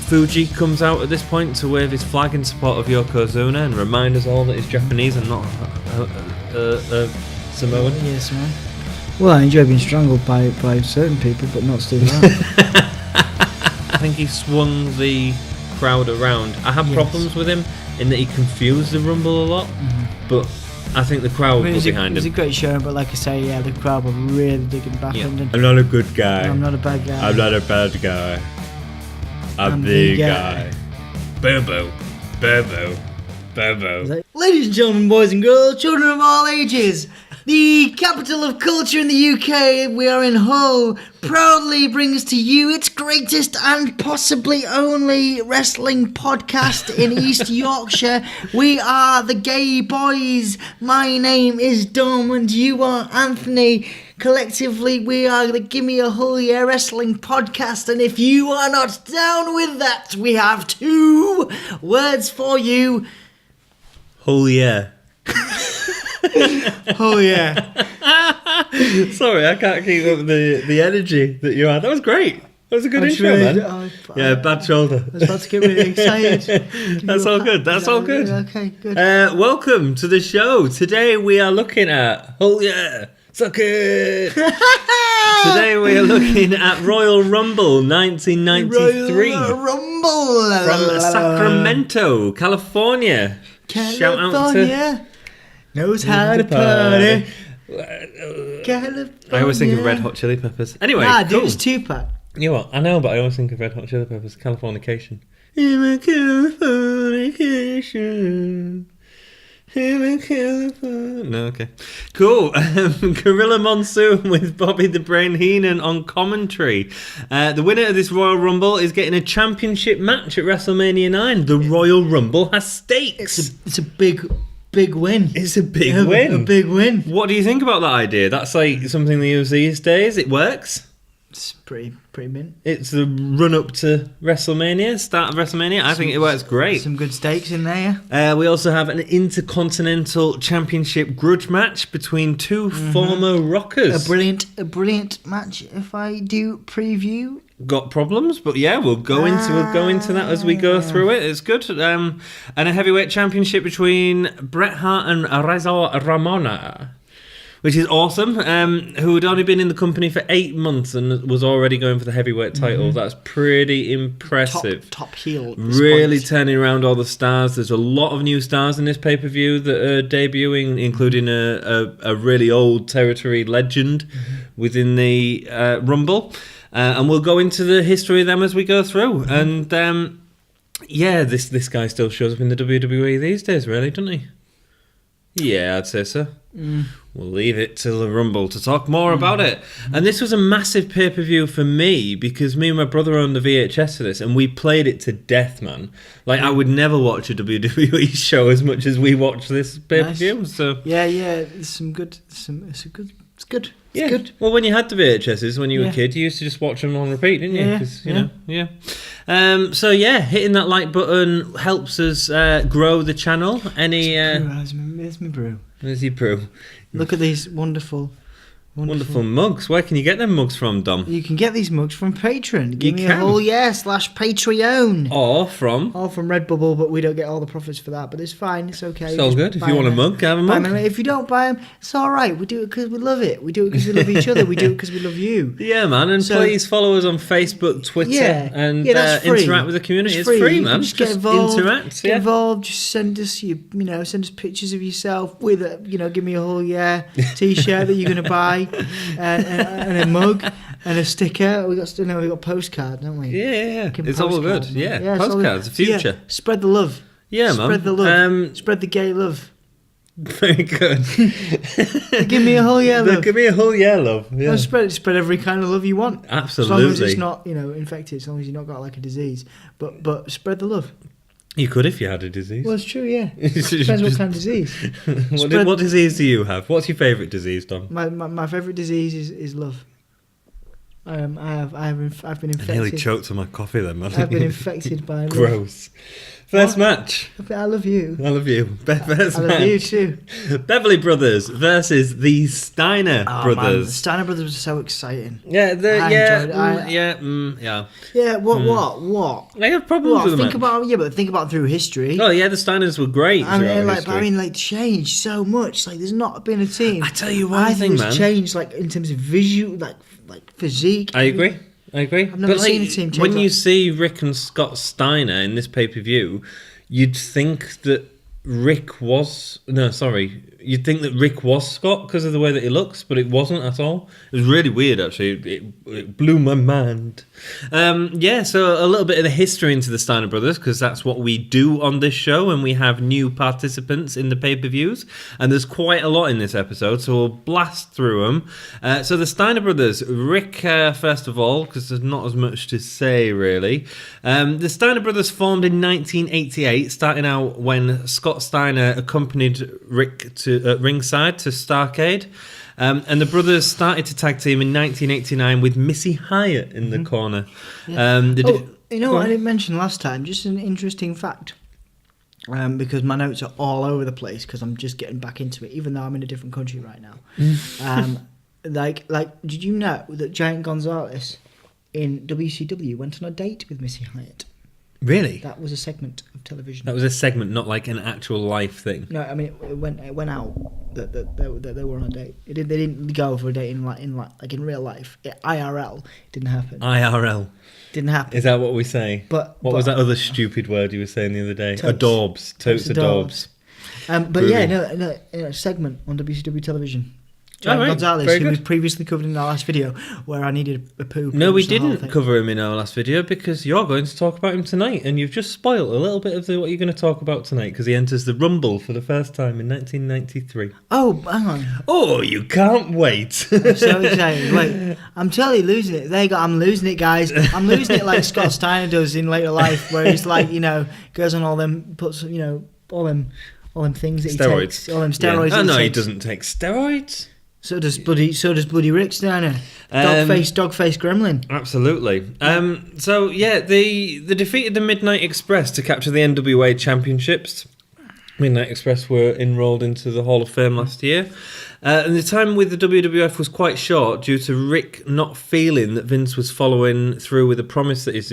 Fuji comes out at this point to wave his flag in support of Yokozuna and remind us all that he's Japanese and not Samoan. Yes, man. Well, I enjoy being strangled by certain people, but not Steve Brown. I think he swung the crowd around. I have problems with him in that he confused the Rumble a lot, but I think the crowd was behind him. It was a great show, but like I say, the crowd were really digging back. Yeah. I'm not a good guy. I'm not a bad guy. I'm not a bad guy. I'm the guy. Bobo. Bobo. Bobo. Ladies and gentlemen, boys and girls, children of all ages, the capital of culture in the UK, we are in Hull, proudly brings to you its greatest and possibly only wrestling podcast in East Yorkshire. We are the Gay Boys. My name is Dom and you are Anthony. Collectively, we are the Gimme a Hull Yeah Wrestling Podcast, and if you are not down with that, we have 2 words for you. Hull yeah. Oh yeah. Sorry, I can't keep up the energy that you had. That was great. That was a good intro, man. Bad shoulder. I was about to get really excited. That's all good. That's all good. Okay, good. Welcome to the show. Today we are looking at yeah, suck it. Today we are looking at Royal Rumble 1993 Royal Rumble from Sacramento, California. Shout out to knows how to party. California. I always think of Red Hot Chili Peppers. Anyway, dude, it's Tupac. You know what? I know, but I always think of Red Hot Chili Peppers. Californication. Californication. No, okay. Cool. Gorilla Monsoon with Bobby the Brain Heenan on commentary. The winner of this Royal Rumble is getting a championship match at WrestleMania 9. The Royal Rumble has stakes. It's a big win. It's a big win. A big win. What do you think about that idea? That's like something they use these days. It works. It's pretty mint. It's the run up to WrestleMania, start of WrestleMania. I think it works great. Some good stakes in there. We also have an Intercontinental Championship grudge match between 2 former rockers. A brilliant match. If I do preview, got problems, but yeah, we'll go into that as we go through it. It's good. And a heavyweight championship between Bret Hart and Ramon, which is awesome. Who had only been in the company for 8 months and was already going for the heavyweight title. That's pretty impressive. Top heel. Really turning around all the stars. There's a lot of new stars in this pay-per-view that are debuting, including a really old territory legend within the Rumble. And we'll go into the history of them as we go through. And this guy still shows up in the WWE these days, really, doesn't he? Yeah, I'd say so. We'll leave it till the Rumble to talk more about it. And this was a massive pay-per-view for me because me and my brother owned the VHS for this and we played it to death, man. Like, I would never watch a WWE show as much as we watched this pay-per-view. Nice. So yeah, it's good. It's good. Yeah. Good. Well, when you had the VHSs when you were a kid, you used to just watch them on repeat, didn't you? Because hitting that like button helps us grow the channel. There's me brew. There's your brew. Look at these wonderful mugs. Where can you get them mugs from, Dom? You can get these mugs from Patreon. Give me a whole /Patreon. Or from Redbubble, but we don't get all the profits for that. But it's fine. It's okay. It's all good. If you want a mug, have a mug. If you don't buy them, it's all right. We do it because we love it. We do it because we love each other. We do it because we love you. Yeah, man. And please follow us on Facebook, Twitter, and interact with the community. It's free, man. Just get involved. Interact. Get involved. Just send us send us pictures of yourself with a give me a whole t-shirt that you're gonna buy. And a mug and a sticker. We got postcard, don't we? Yeah. It's all good. Yeah, postcards, the future. Yeah. Spread the love. Yeah, man. Spread the love. Spread the gay love. Very good. Give me a whole love. Give me a whole love. Yeah. No, spread every kind of love you want. Absolutely. As long as it's not infected. As long as you've not got like a disease. But spread the love. You could if you had a disease. Well, it's true, yeah. Depends what kind of diseise. What disease do you have? What's your favourite disease, Don? My favourite disease is love. I've been infected. I nearly choked on my coffee then, man. I've been infected by love. Gross. First match. I love you. I love you. First I love match. you too. Beverly Brothers versus the Steiner Brothers. Man, the Steiner Brothers was so exciting. Yeah, I yeah. Yeah, what? I have problems with them. Think about through history. Oh yeah, the Steiners were great. Changed so much. Like, there's not been a team. I tell you one thing, man. Changed, like, in terms of visual, like physique. I agree. I've never seen a team change. When you see Rick and Scott Steiner in this pay-per-view, you'd think that Rick was Scott because of the way that he looks, but it wasn't at all. It was really weird, actually. It blew my mind. So a little bit of the history into the Steiner Brothers, because that's what we do on this show, and we have new participants in the pay-per-views, and there's quite a lot in this episode, so we'll blast through them. So the Steiner Brothers, Rick, first of all, because there's not as much to say, really. The Steiner Brothers formed in 1988, starting out when Scott Steiner accompanied Rick to ringside to Starrcade. And the brothers started to tag team in 1989 with Missy Hyatt in the corner. Yeah. What I didn't mention last time? Just an interesting fact. Because my notes are all over the place because I'm just getting back into it, even though I'm in a different country right now. Did you know that Giant Gonzalez in WCW went on a date with Missy Hyatt? Really? That was a segment of television. That was a segment, not like an actual life thing. No, I mean it went out that they were on a date. They didn't go for a date in real life. IRL, it didn't happen. IRL didn't happen. Is that what we say? What was that other stupid word you were saying the other day? Adorbs. Totes adorbs. Segment on WCW television. Giant Gonzalez, who was previously covered in our last video, where I needed a poo. No, we didn't cover him in our last video because you're going to talk about him tonight, and you've just spoiled a little bit of what you're going to talk about tonight because he enters the Rumble for the first time in 1993. Oh, hang on. Oh, you can't wait. I'm so excited. Wait, I'm totally losing it. I'm losing it, guys. I'm losing it like Scott Steiner does in later life, where he's like, goes on all them, puts, all them things that he takes. All them steroids. Yeah. Oh, no, he doesn't take steroids. So does bloody Rick Steiner, dog-faced gremlin. Absolutely. Yeah. They defeated the Midnight Express to capture the NWA Championships. Midnight Express were enrolled into the Hall of Fame last year. And the time with the WWF was quite short due to Rick not feeling that Vince was following through with the promises that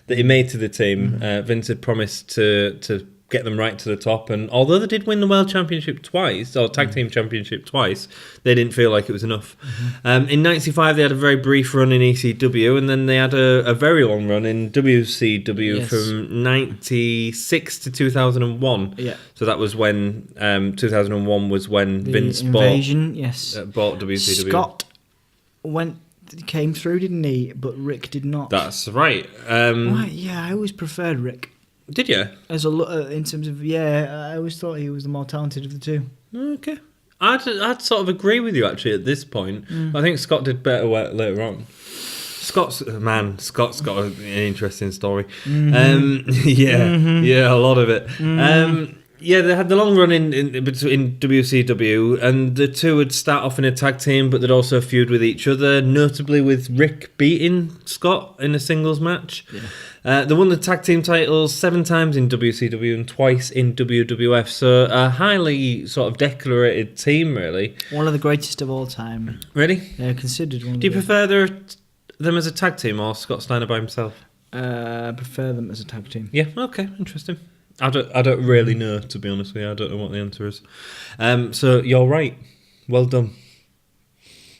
he made to the team. Vince had promised to get them right to the top, and although they did win the World Championship twice, or Tag Team Championship twice, they didn't feel like it was enough. In 95 they had a very brief run in ECW, and then they had a very long run in WCW from 96 to 2001. So that was when 2001 was when Vince bought WCW. Scott came through, didn't he? But Rick did not. That's right. Right, yeah, I always preferred Rick. Did you? In terms of, I always thought he was the more talented of the two. Okay. I'd sort of agree with you, actually, at this point. I think Scott did better later on. Scott's got an interesting story. A lot of it. They had the long run in WCW, and the two would start off in a tag team, but they'd also feud with each other, notably with Rick beating Scott in a singles match. They won the tag team titles 7 times in WCW and twice in WWF, so a highly sort of decorated team, really. One of the greatest of all time. Really? Yeah, considered one. Do you prefer them as a tag team or Scott Steiner by himself? I prefer them as a tag team. Yeah, okay, interesting. I don't really know, to be honest with you. I don't know what the answer is. So you're right. Well done.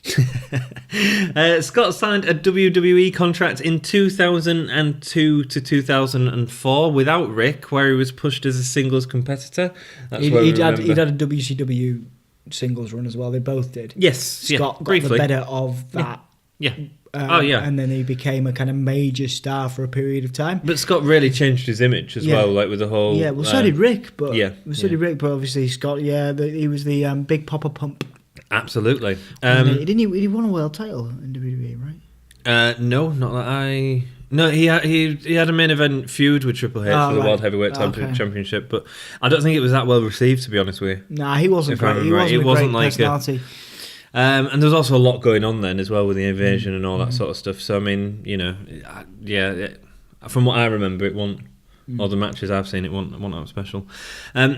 Scott signed a WWE contract in 2002 to 2004 without Rick, where he was pushed as a singles competitor. He'd had a WCW singles run as well. They both did. Yes, Scott got briefly. the better of that. Yeah. And then he became a kind of major star for a period of time. But Scott really changed his image as well, like with the whole... Yeah, well, so did Rick, but... did Rick, but obviously Scott, he was the Big Papa Pump. Absolutely. He won a world title in WWE, right? No, not that I... No, he had a main event feud with Triple H for the World Heavyweight Championship, but I don't think it was that well received, to be honest with you. Nah, he wasn't great. He wasn't a great personality. And there's also a lot going on then as well with the invasion and all that sort of stuff. So I mean, From what I remember, it wasn't. Or the matches I've seen, it wasn't that special.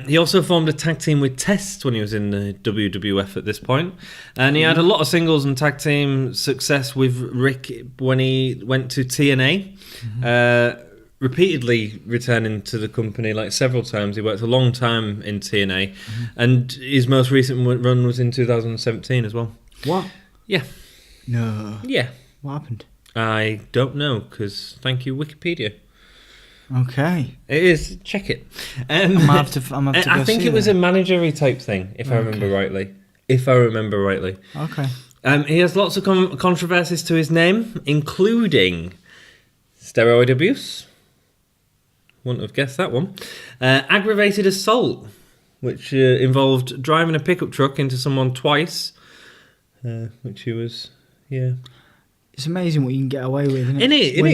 He also formed a tag team with Test when he was in the WWF at this point. And he had a lot of singles and tag team success with Rick when he went to TNA. Repeatedly returning to the company like several times. He worked a long time in TNA. And his most recent run was in 2017 as well. What? Yeah. No. Yeah. What happened? I don't know, because thank you, Wikipedia. Okay. It is. Check it. I'm gonna have to go I think see it was that. a managery type thing, if I remember rightly. Okay. He has lots of controversies to his name, including steroid abuse. Wouldn't have guessed that one. Aggravated assault, which involved driving a pickup truck into someone twice, which he was, yeah. It's amazing what you can get away with, isn't it? When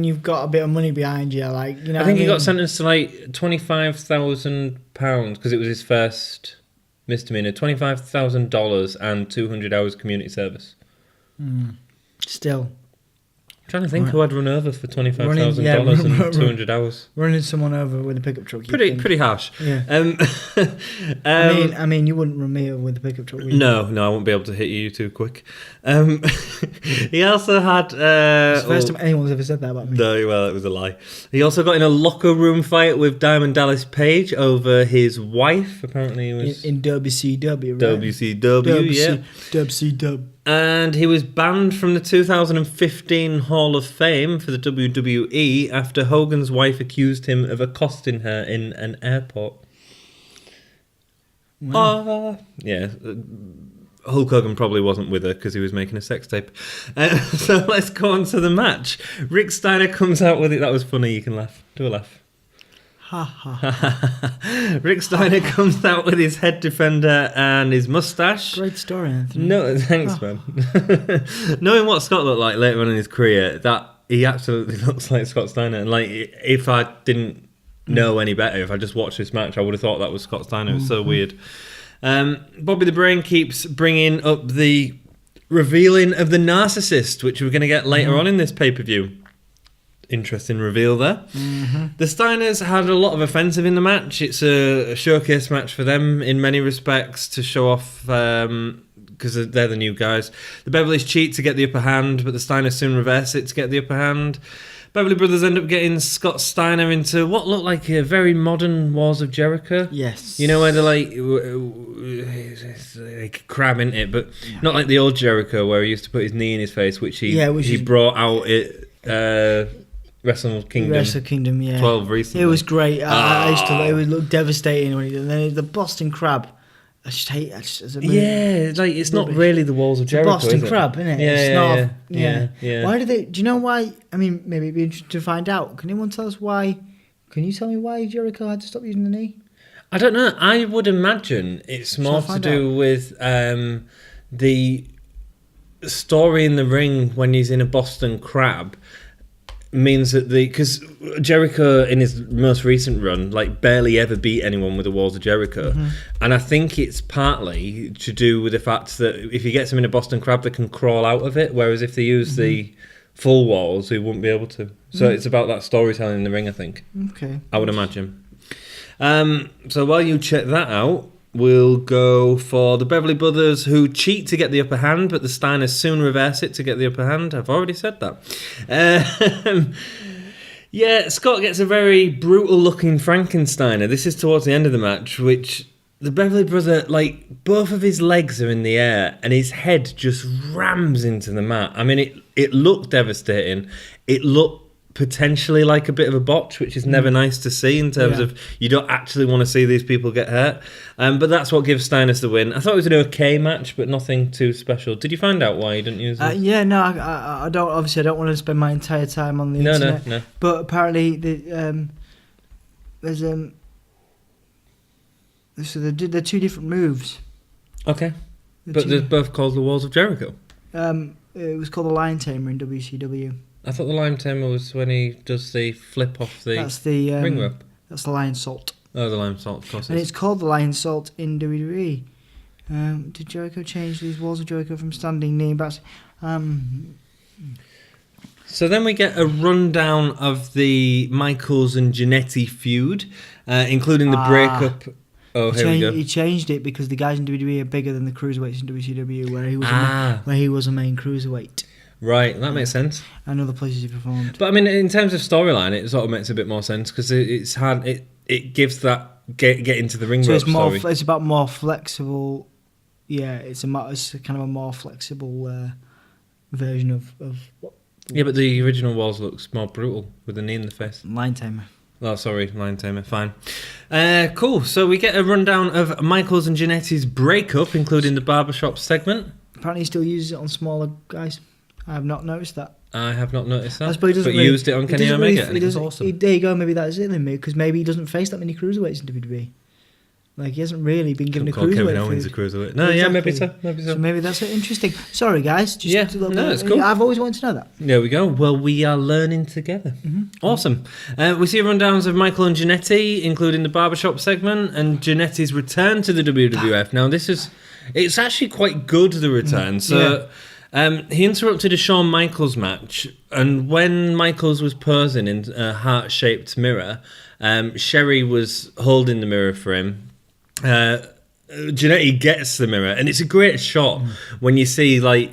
you've got a bit of money behind you, like, you know. I think he got sentenced to like £25,000 because it was his first misdemeanor. $25,000 and 200 hours community service. Still. I'm trying to think who I'd run over for $25,000 and 200 hours. Running someone over with a pickup truck. Pretty harsh. Yeah. I mean, you wouldn't run me over with a pickup truck, would you? No, I won't be able to hit you too quick. He also had... it's the first time anyone's ever said that about me. No, well, it was a lie. He also got in a locker room fight with Diamond Dallas Page over his wife. Apparently, he was... In WCW, right? WCW, yeah. WCW. And he was banned from the 2015 Hall of Fame for the WWE after Hogan's wife accused him of accosting her in an airport. Wow. Yeah. Hulk Hogan probably wasn't with her because he was making a sex tape. So let's go on to the match. Rick Steiner comes out with it. That was funny. You can laugh. Do a laugh. Ha ha. Rick Steiner comes out with his head defender and his mustache. Great story, Anthony. No, thanks, man. Knowing what Scott looked like later on in his career, that he absolutely looks like Scott Steiner. And like, if I didn't know any better, if I just watched this match, I would have thought that was Scott Steiner. It's so weird. Bobby the Brain keeps bringing up the revealing of the narcissist, which we're going to get later on in this pay-per-view. Interesting reveal there. The Steiners had a lot of offensive in the match. It's a showcase match for them in many respects to show off because they're the new guys. The Beverleys cheat to get the upper hand, but the Steiners soon reverse it to get the upper hand. Beverly Brothers end up getting Scott Steiner into what looked like a very modern Wars of Jericho. Yes. You know, where they're like crab in it, but not like the old Jericho where he used to put his knee in his face, which he brought out at Wrestle Kingdom, yeah. 12 recently. It was great. I used to. It would look devastating when he did. And then the Boston Crab. I just hate it. Yeah, like it's not really the Walls of Jericho. Boston is it? Crab, isn't it? Yeah, It's not. yeah. Why do they? Do you know why? I mean, maybe it'd be interesting to find out. Can anyone tell us why? Can you tell me why Jericho had to stop using the knee? I don't know. I would imagine it's more to do with the story in the ring when he's in a Boston Crab. Means that because Jericho in his most recent run like barely ever beat anyone with the Walls of Jericho, and I think it's partly to do with the fact that if he gets him in a Boston Crab they can crawl out of it, whereas if they use the full walls he wouldn't be able to. So it's about that storytelling in the ring, I think. Okay, I would imagine. So while you check that out, we'll go for the Beverly Brothers, who cheat to get the upper hand, but the Steiners soon reverse it to get the upper hand. I've already said that. Scott gets a very brutal-looking Frankensteiner. This is towards the end of the match, which the Beverly Brother, like, both of his legs are in the air, and his head just rams into the mat. I mean, it looked devastating. It looked potentially like a bit of a botch, which is never nice to see in terms of you don't actually want to see these people get hurt. But that's what gives Steiners the win. I thought it was an okay match, but nothing too special. Did you find out why he didn't use it? I don't. Obviously, I don't want to spend my entire time on the internet. No. But apparently, there's so they're two different moves. Okay, they're both called the Walls of Jericho. It was called the Lion Tamer in WCW. I thought the Lion Tamer was when he does the flip off the ring rope. That's the Lion Salt. Oh, the Lion Salt, of course. And it's called the Lion Salt in WWE. Did Jericho change these Walls of Jericho from standing knee back? So then we get a rundown of the Michaels and Jannetty feud, including the breakup. Oh, here we go. He changed it because the guys in WWE are bigger than the cruiserweights in WCW, where he was a main cruiserweight. Right, that makes sense. And other places he performed. But I mean, in terms of storyline, it sort of makes a bit more sense because it's hard. It gives that get into the ring. So rope it's about more flexible. Yeah, it's kind of a more flexible version of what. Yeah, but the original Walls looks more brutal with a knee in the face. Line Tamer. Oh, sorry, Lion Tamer, fine. Cool, so we get a rundown of Michaels and Jannetty's breakup, including the barbershop segment. Apparently he still uses it on smaller guys. I have not noticed that. I have not noticed that, but used it on Kenny Omega, and it was awesome. There you go, maybe that's it then, because maybe he doesn't face that many cruiserweights in WWE. Like, he hasn't really been given a cruiserweight. Kevin Owens a cruiserweight. No, exactly. Yeah, maybe so. So maybe that's interesting. Sorry, guys. It's cool. I've always wanted to know that. There we go. Well, we are learning together. Mm-hmm. Awesome. We see rundowns of Michael and Jannetty, including the barbershop segment, and Jannetty's return to the WWF. Now, it's actually quite good, the return. So, he interrupted a Shawn Michaels match, and when Michaels was posing in a heart-shaped mirror, Sherry was holding the mirror for him. Jannetty gets the mirror, and it's a great shot when you see like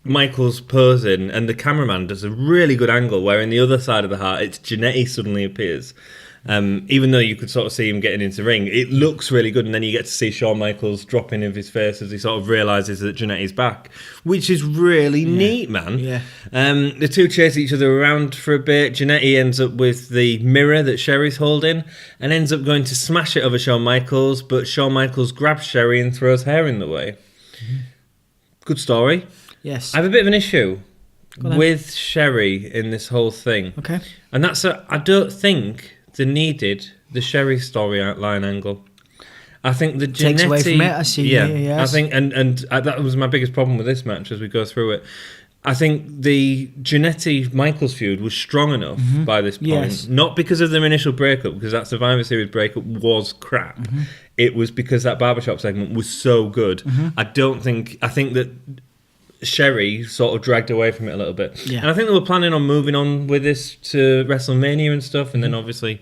Michael's posing and the cameraman does a really good angle where in the other side of the heart it's Jannetty suddenly appears, even though you could sort of see him getting into the ring. It looks really good, and then you get to see Shawn Michaels dropping of his face as he sort of realises that Jannetty's back, which is really neat, man. The two chase each other around for a bit. Jannetty ends up with the mirror that Sherry's holding and ends up going to smash it over Shawn Michaels, but Shawn Michaels grabs Sherry and throws her in the way. Good story. Yes. I have a bit of an issue with Sherry in this whole thing. Okay. And that's I don't think they needed the Sherry storyline angle. I think the Jannetty takes away from it. I see. Yeah. I think, and that was my biggest problem with this match as we go through it. I think the Jannetty Michaels feud was strong enough by this point, not because of their initial breakup, because that Survivor Series breakup was crap. It was because that barbershop segment was so good. I think that Sherry sort of dragged away from it a little bit. And I think they were planning on moving on with this to WrestleMania and stuff, and then obviously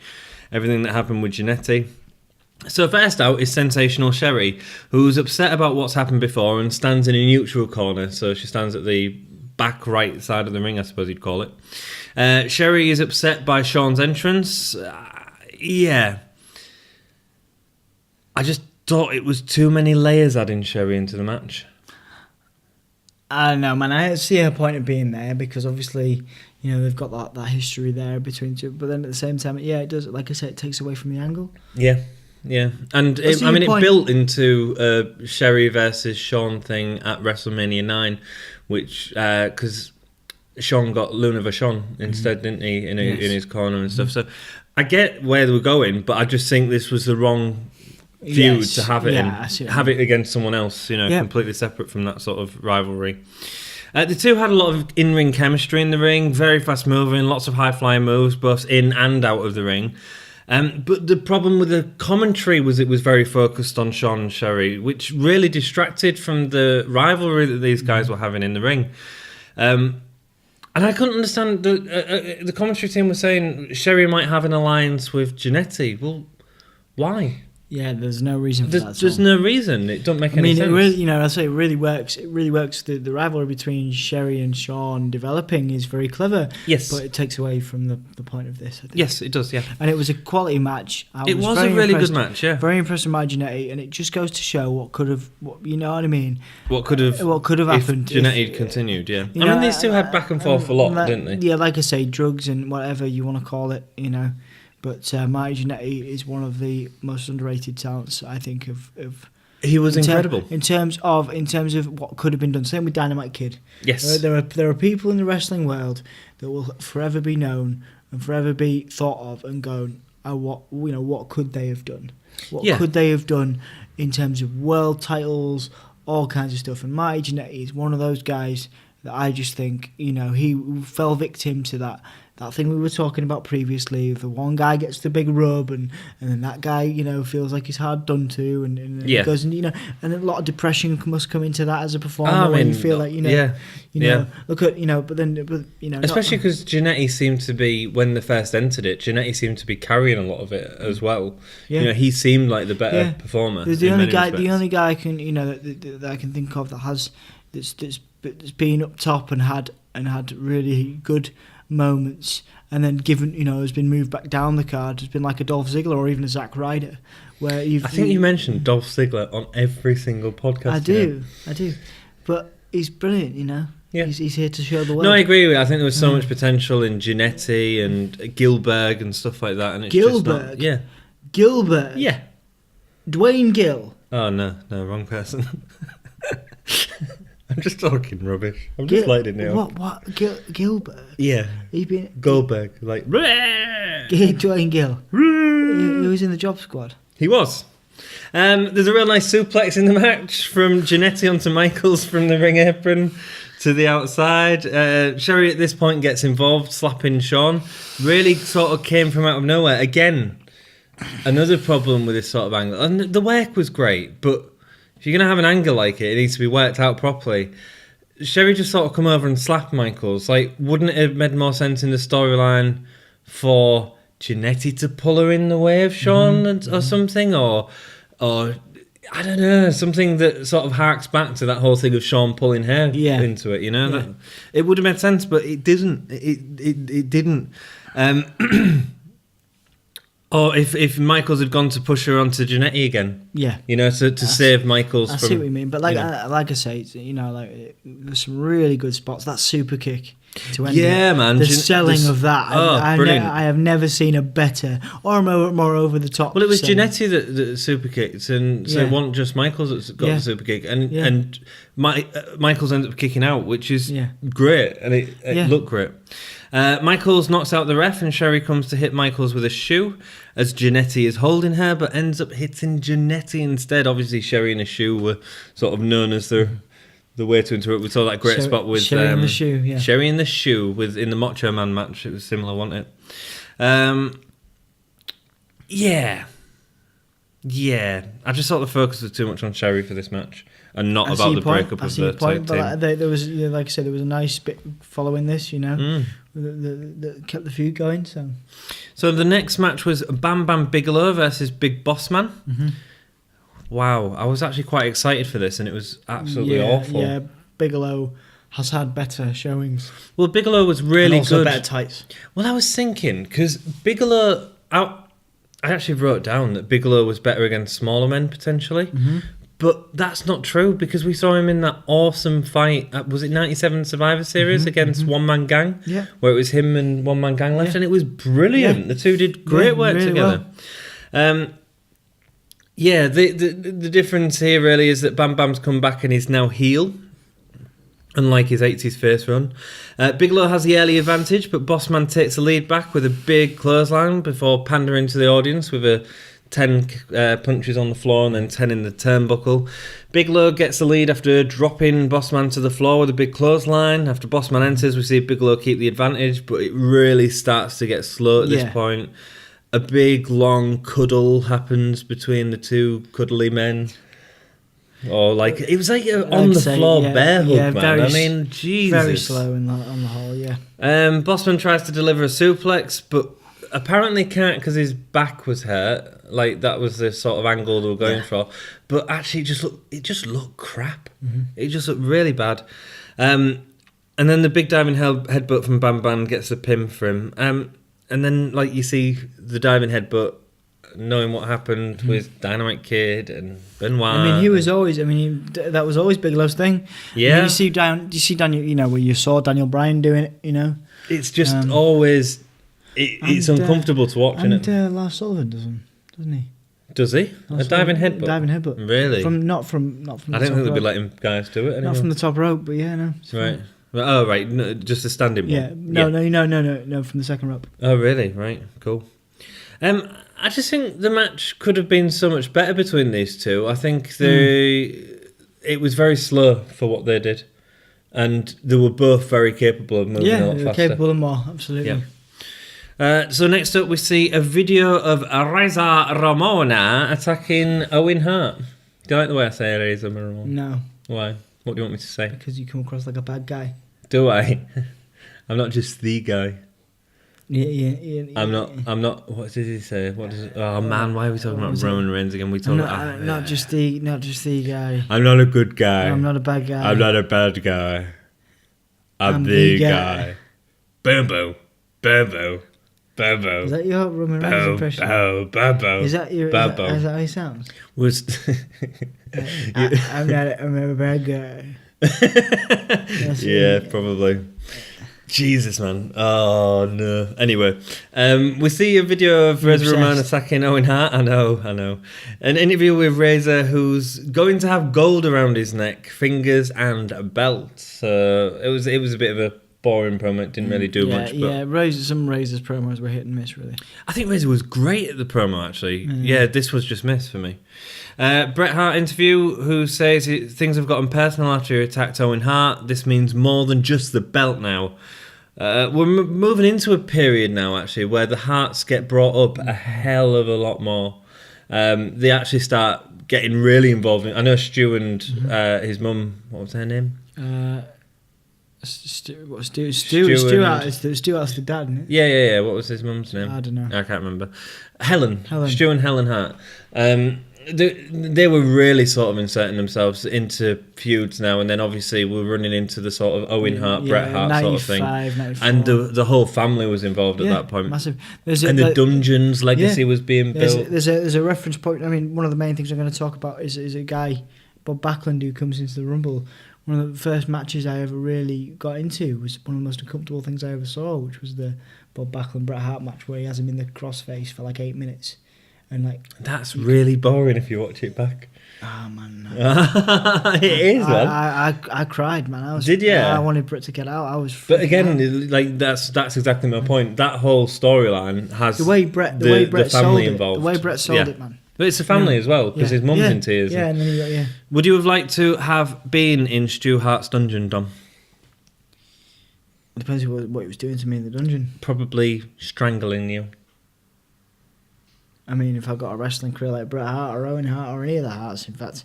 everything that happened with Jannetty. So first out is Sensational Sherry, who's upset about what's happened before and stands in a neutral corner. So she stands at the back right side of the ring, I suppose you'd call it. Sherry is upset by Shawn's entrance. I just thought it was too many layers adding Sherry into the match. I don't know, man. I see her point of being there because obviously, they've got that history there between two. But then at the same time, it does. Like I said, it takes away from the angle. Yeah, and it built into Sherry versus Shawn thing at WrestleMania 9, which because Shawn got Luna Vachon instead, didn't he, in his corner and stuff. So I get where they were going, but I just think this was the wrong feud to have it have it against someone else, completely separate from that sort of rivalry. The two had a lot of in-ring chemistry in the ring, very fast moving, lots of high-flying moves, both in and out of the ring. But the problem with the commentary was it was very focused on Shawn and Sherry, which really distracted from the rivalry that these guys were having in the ring. And I couldn't understand, the commentary team was saying Sherry might have an alliance with Jannetty. Well, why? Yeah, there's no reason for that. There's no reason. It don't make any sense. It really, I say it really works. It really works. The rivalry between Sherry and Shawn developing is very clever. Yes, but it takes away from the point of this, I think. Yes, it does. Yeah, and it was a quality match. It was a really good match. Yeah, very impressed with my Jannetty, and it just goes to show what could have. You know what I mean? What could have happened if Jannetty continued? Yeah, I mean these two had back and forth a lot, didn't they? Yeah, like I say, drugs and whatever you want to call it, But Marty Jannetty is one of the most underrated talents, I think, of he was incredible in terms of what could have been done. Same with Dynamite Kid. Yes, there are people in the wrestling world that will forever be known and forever be thought of and going, what could they have done? What could they have done in terms of world titles, all kinds of stuff? And Marty Jannetty is one of those guys that I just think, he fell victim to that thing we were talking about previously. The one guy gets the big rub, and then that guy, feels like he's hard done to, and it goes, and and a lot of depression must come into that as a performer when you feel like, look at, but especially because Jannetty seemed to be, when they first entered it, Jannetty seemed to be carrying a lot of it as well. Yeah. He seemed like the better performer. The only guy I can, that I can think of that's been up top and had really good moments, and then has been moved back down the card, has been like a Dolph Ziggler or even a Zack Ryder, where I think you mentioned Dolph Ziggler on every single podcast. I do, but he's brilliant, Yeah. He's here to show the world. No, I agree with you. I think there was so much potential in Jannetty and Gilbert and stuff like that, and it's Gilbert, Gilbert, Dwayne Gill. Oh no, wrong person. I'm just talking rubbish. I'm just lighting it up. What? Gilbert? Yeah. He's been Goldberg, like Dwayne Gill. He was in the Job Squad. He was. There's a real nice suplex in the match from Jannetty onto Michaels from the ring apron to the outside. Sherry at this point gets involved, slapping Sean. Really sort of came from out of nowhere. Again, another problem with this sort of angle. And the work was great, but if you're going to have an angle like it needs to be worked out properly. Sherry just sort of come over and slap Michaels. Like, wouldn't it have made more sense in the storyline for Jannetty to pull her in the way of Sean or something? Or I don't know, something that sort of harks back to that whole thing of Sean pulling her into it, That, it would have made sense, but it didn't. It didn't. Or if Michaels had gone to push her onto Jannetty again, to save Michaels. I see what you mean, but like I say, there's some really good spots. That super kick to end it. Man, the selling of that. Brilliant. I have never seen a better or more over the top. Well, it was Jannetty that super kicked, and so it wasn't just Michaels that got the super kick, and Michaels ended up kicking out, which is great, and it looked great. Michaels knocks out the ref, and Sherry comes to hit Michaels with a shoe as Jannetty is holding her, but ends up hitting Jannetty instead. Obviously, Sherry and a shoe were sort of known as the way to interrupt. We saw that great spot with Sherry and the shoe. Sherry and the shoe in the Macho Man match. It was similar, wasn't it? I just thought the focus was too much on Sherry for this match, and not about the breakup of the tag team. But there was, like I said, there was a nice bit following this, that kept the feud going. So the next match was Bam Bam Bigelow versus Big Boss Man. Mm-hmm. Wow, I was actually quite excited for this, and it was absolutely awful. Yeah, Bigelow has had better showings. Well, Bigelow was really and also good. Better tights. Well, I was thinking, because Bigelow, I actually wrote down that Bigelow was better against smaller men potentially. Mm-hmm. But that's not true, because we saw him in that awesome fight. Was it 97 Survivor Series against One Man Gang? Yeah. Where it was him and One Man Gang left, and it was brilliant. Yeah. The two did great work really together. Well. The difference here really is that Bam Bam's come back and he's now heel, unlike his 80s face run. Bigelow has the early advantage, but Bossman takes the lead back with a big clothesline before pandering to the audience with a 10 punches on the floor and then 10 in the turnbuckle. Bigelow gets the lead after dropping Bossman to the floor with a big clothesline. After Bossman enters, we see Bigelow keep the advantage, but it really starts to get slow at this point. A big, long cuddle happens between the two cuddly men. Or it was like on the floor bear hug, man. I mean, Jesus. Very slow on the whole, Bossman tries to deliver a suplex, but apparently can't because his back was hurt. Like, that was the sort of angle they were going for. But actually, it just looked crap. Mm-hmm. It just looked really bad. And then the big diving headbutt from Bam Bam gets the pin for him. And then, you see the diving headbutt, knowing what happened with Dynamite Kid and Benoit. I mean, he was always. I mean, that was always Bigelow's thing. Yeah. I mean, you see Daniel. Where you saw Daniel Bryan doing it. It's just always. It's uncomfortable to watch, isn't it? And Lars Sullivan doesn't he? Does he? A diving headbutt. Diving headbutt. Really? Not from. I don't think they'd be letting guys do it anymore. Not from the top rope, but no. Right. Oh, right. No, just a standing one. Yeah. No, from the second rope. Oh, really? Right. Cool. I just think the match could have been so much better between these two. I think it was very slow for what they did. And they were both very capable of moving a lot they were faster. capable of more, absolutely. Yeah. So next up we see a video of Reza Ramona attacking Owen Hart. Do you like the way I say Reza Ramona? No, Why? What do you want me to say? because you come across like a bad guy. Do I? I'm not just the guy. Yeah. I'm not. What did he say? What does? Oh man, why are we talking about Roman Reigns again? We talk about Not just the guy. I'm not a good guy. I'm not a bad guy. I'm not a bad guy. I'm the guy. Boom boom, boom boom, boom boom. Is that your Roman Reigns Boom impression? boom, boom boom. Is that how he sounds? Was I'm not a bad guy. yeah, probably. Jesus, man. Oh, no. Anyway, we see a video of Reza Ramon attacking Owen Hart. I know. An interview with Reza, who's going to have gold around his neck, fingers and a belt. So it was a bit of a boring promo. It didn't really do much. But some Reza's promos were hit and miss, really. I think Reza was great at the promo, actually. Yeah, this was just miss for me. Bret Hart interview, who says things have gotten personal after he attacked Owen Hart. This means more than just the belt now. We're moving into a period now, actually, where the Harts get brought up a hell of a lot more. They actually start getting really involved. I know Stu and his mum, what was her name? Stu Hart's the dad, isn't it? Yeah. What was his mum's name? I don't know. I can't remember. Helen. Stu and Helen Hart. They were really sort of inserting themselves into feuds now, and then obviously we're running into the sort of Owen Hart, Bret Hart sort of thing. 94. And the whole family was involved at that point. Massive. The Dungeons legacy was being built. There's a reference point. I mean, one of the main things I'm going to talk about is a guy, Bob Backlund, who comes into the Rumble. One of the first matches I ever really got into was one of the most uncomfortable things I ever saw, which was the Bob Backlund Bret Hart match where he has him in the crossface for like 8 minutes. And that's really boring if you watch it back. Oh man, no. It is, man. I cried, man. Did you? I wanted Bret to get out. I was. But again, that's exactly my point. That whole storyline has the way Bret sold it. involved. The way Bret sold it, man. But it's a family as well, because his mum's in tears. Yeah, and then he got. Would you have liked to have been in Stu Hart's dungeon, Dom? It depends what he was doing to me in the dungeon. Probably strangling you. I mean, if I got a wrestling career like Bret Hart or Owen Hart or any of the Harts, in fact.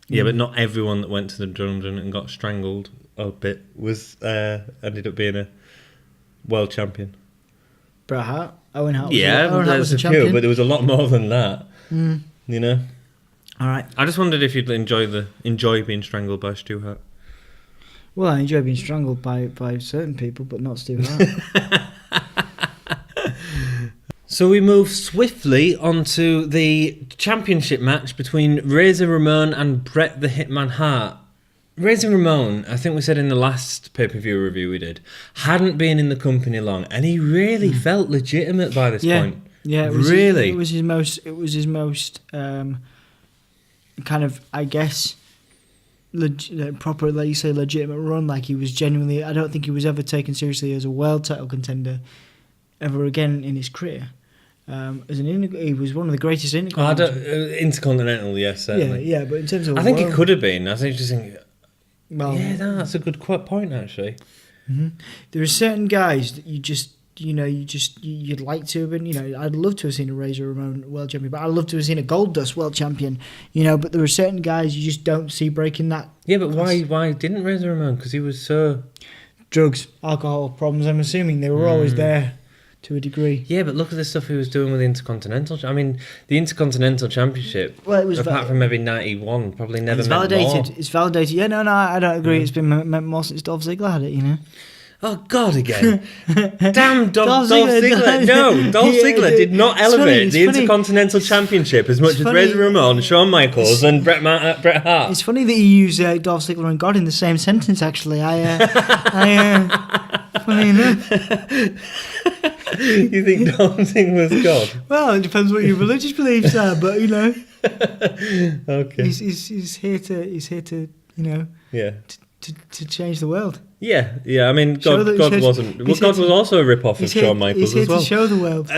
Yeah, but not everyone that went to the dungeon and got strangled a bit ended up being a world champion. Bret Hart? Owen Hart was a few, but there was a lot more than that. You know? All right. I just wondered if you'd enjoy being strangled by Stu Hart. Well, I enjoy being strangled by certain people, but not Stu Hart. So we move swiftly onto the championship match between Razor Ramon and Bret the Hitman Hart. Razor Ramon, I think we said in the last pay-per-view review we did, hadn't been in the company long, and he really felt legitimate by this point. Yeah, it was his most kind of, I guess, proper, like you say, legitimate run. Like he was genuinely. I don't think he was ever taken seriously as a world title contender ever again in his career. He was one of the greatest intercontinental, yes, certainly. Yeah, but in terms of, I think he could have been. I think just think. Well, that's a good point actually. Mm-hmm. There are certain guys that you'd like to have been. I'd love to have seen a Razor Ramon world champion, but I'd love to have seen a Goldust world champion. But there are certain guys you just don't see breaking that. Yeah, but why didn't Razor Ramon? Because he was so drugs, alcohol problems. I'm assuming they were always there. To a degree. Yeah, but look at the stuff he was doing with the Intercontinental. I mean, the Intercontinental Championship, well, it was apart from maybe 91, probably never meant validated. More. It's validated. Yeah, no, I don't agree. It's been meant more since Dolph Ziggler had it, Oh, God, again. Damn, Dolph Ziggler. No, Dolph Ziggler did not elevate the Intercontinental Championship as much as Razor Ramon, Shawn Michaels, and Bret Hart. It's funny that you use Dolph Ziggler and God in the same sentence, actually. Funny enough. You think Dolph Ziggler was God? Well, it depends what your religious beliefs are, but Okay. He's here to Yeah. To change the world. Yeah. I mean, God wasn't. Well, God was also a rip-off of Shawn Michaels as well. He's here to show the world.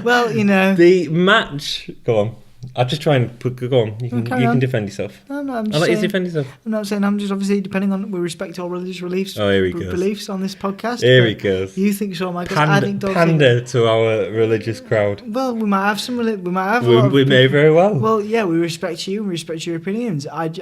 Well, the match. Go on. I'll just try and go on. You can defend yourself. No, I'm just I'll let you saying, defend yourself. I'm not saying. I'm just obviously depending on we respect all religious beliefs. Oh, here he goes. Beliefs on this podcast. Here he goes. You think Shawn Michaels? I think Dolph pander to our religious crowd. Well, we might have some. We might have. We may very well. Well, yeah, we respect you and respect your opinions. And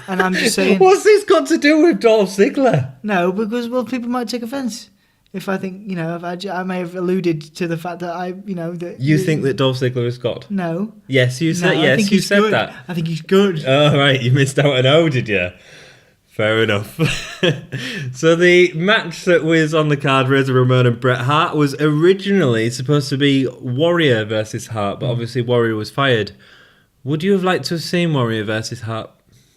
I'm just saying. What's this got to do with Dolph Ziggler? No, because people might take offence. If I think, if I may have alluded to the fact that that... You think that Dolph Ziggler is God? No. Yes, you said, you said good. that. I think he's good. Oh, right, you missed out an O, did you? Fair enough. So the match that was on the card, Ramon and Bret Hart, was originally supposed to be Warrior versus Hart, but obviously Warrior was fired. Would you have liked to have seen Warrior versus Hart?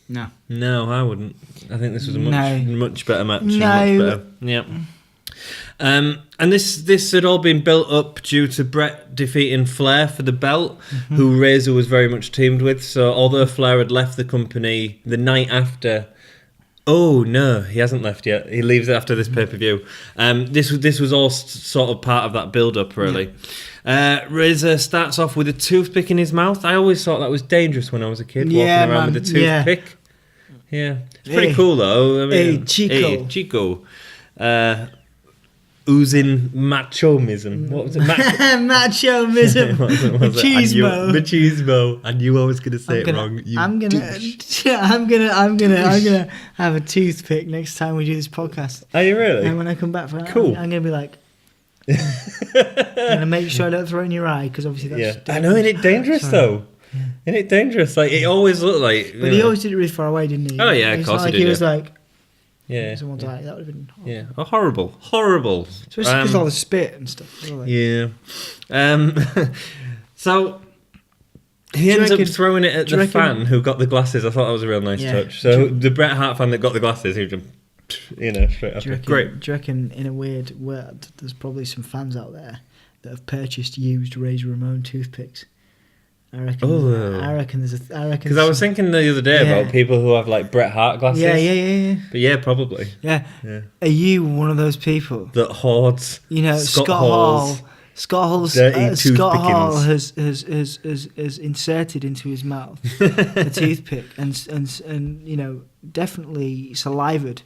No. No, I wouldn't. I think this was a much better match. No. Much better. Yeah. And this had all been built up due to Bret defeating Flair for the belt, who Razor was very much teamed with. So although Flair had left the company the night after, oh no, he hasn't left yet. He leaves after this pay-per-view. This was all sort of part of that build-up, really. Yeah. Razor starts off with a toothpick in his mouth. I always thought that was dangerous when I was a kid, walking around with a toothpick. Yeah, it's pretty cool though. I mean, Chico. Oozing machomism. What was it? Machomism. Machismo. I knew I was going to say it wrong. I'm gonna have a toothpick next time we do this podcast. Are you really? And when I come back for that, cool. I'm gonna be like, I'm gonna make sure I don't throw it in your eye because obviously that's. Yeah. I know, isn't it dangerous though? Yeah. Isn't it dangerous? Like it always looked like. But he always did it really far away, didn't he? Oh yeah, of course he did. He was like. Yeah. Someone's like, that would have been horrible. Horrible. Especially because all the spit and stuff. Like. Yeah. So he ends up throwing it at the fan who got the glasses. I thought that was a real nice touch. So the Bret Hart fan that got the glasses, he just, straight up. Great. Do you reckon, in a weird word, there's probably some fans out there that have purchased used Razor Ramon toothpicks? I reckon there's because I was thinking the other day about people who have like Bret Hart glasses. Yeah. But yeah, probably. Yeah. Are you one of those people that hoards? Scott Hall has inserted into his mouth a toothpick and definitely salivated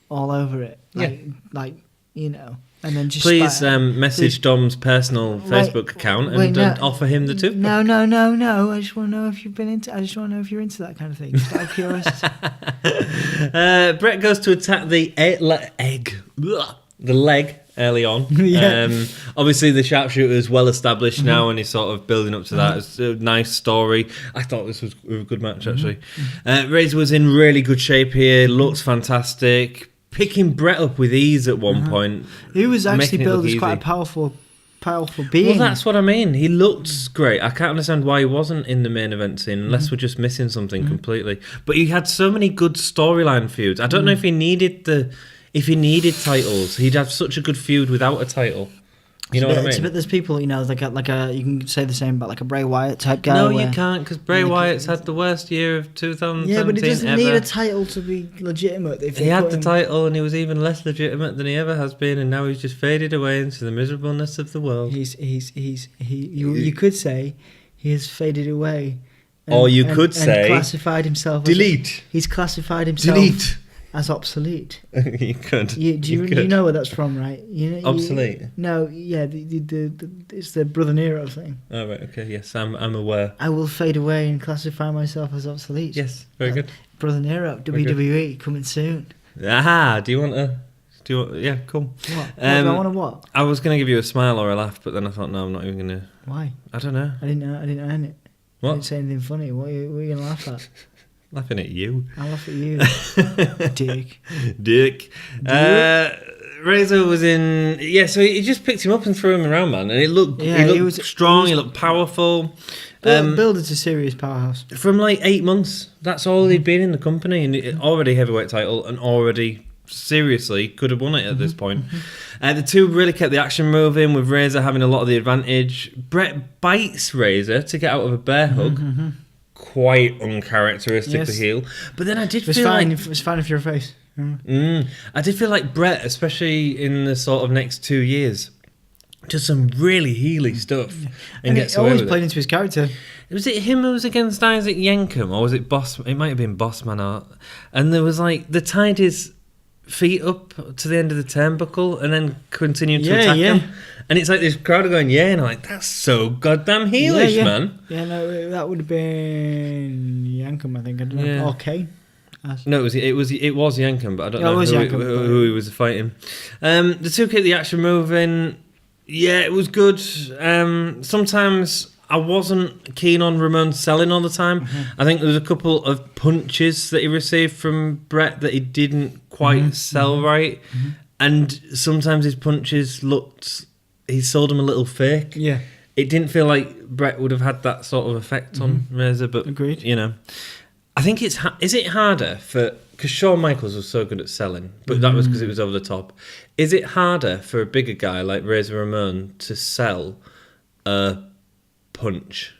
all over it. And then just please message Dom's personal Facebook account and offer him the toothpick. No. I just want to know if you've been into. I just want to know if you're into that kind of thing. Just out of curiosity. Bret goes to attack the leg early on. Obviously, the sharpshooter is well established now, and he's sort of building up to that. It's a nice story. I thought this was a good match actually. Razor was in really good shape here. Looks fantastic. Picking Bret up with ease at one point. He was actually billed as quite a powerful being. Well, that's what I mean. He looked great. I can't understand why he wasn't in the main event scene unless we're just missing something completely. But he had so many good storyline feuds. I don't know if he needed titles. He'd have such a good feud without a title. You know what I mean? It's a bit. There's people, like a. You can say the same about like a Bray Wyatt type guy. No, you can't, because Bray Wyatt's had the worst year of 2017 Yeah, but he doesn't ever. need a title to be legitimate. He had the title, and he was even less legitimate than he ever has been, and now he's just faded away into the miserableness of the world. You could say he has faded away. Or you could say classified himself. Delete. He's classified himself. Delete. As obsolete. You could. You know where that's from, right? Obsolete. It's the Brother Nero thing. Oh right, okay, yes, I'm aware. I will fade away and classify myself as obsolete. Yes, very good. Brother Nero, WWE coming soon. Aha! Do you want? Yeah, cool. What? Do I want to what? I was gonna give you a smile or a laugh, but then I thought, no, I'm not even gonna. Why? I don't know. I didn't earn it. What? I didn't say anything funny. What are you gonna laugh at? Laughing at you. I'll laugh at you. Dick. Razor was in... Yeah, so he just picked him up and threw him around, man. And he looked strong, he looked powerful. Build is a serious powerhouse. From like 8 months. That's all he'd been in the company. And already heavyweight title and already seriously could have won it at this point. The two really kept the action moving, with Razor having a lot of the advantage. Bret bites Razor to get out of a bear hug. Quite uncharacteristic for heel, but then I did feel like it's fine if you're a face. I did feel like Bret, especially in the sort of next 2 years, does some really heely stuff and gets it away always with played it. into his character. Was it him who was against Isaac Yankem, or was it Boss? It might have been Bossman Art. And there was like they tied his feet up to the end of the turnbuckle and then continued to attack him. And it's like this crowd are going, and I'm like, that's so goddamn heelish, man. Yeah, no, that would have been Yankum, I think. I don't know. Or Kane. No, it was Yankem, but I don't know who he was fighting. The two kept the action moving. Yeah, it was good. Sometimes I wasn't keen on Ramon selling all the time. I think there was a couple of punches that he received from Bret that he didn't quite sell right. And sometimes his punches he sold them a little fake. Yeah. It didn't feel like Bret would have had that sort of effect on Razor, but agreed. I think is it harder because Shawn Michaels was so good at selling, but that was because it was over the top. Is it harder for a bigger guy like Razor Ramon to sell a punch?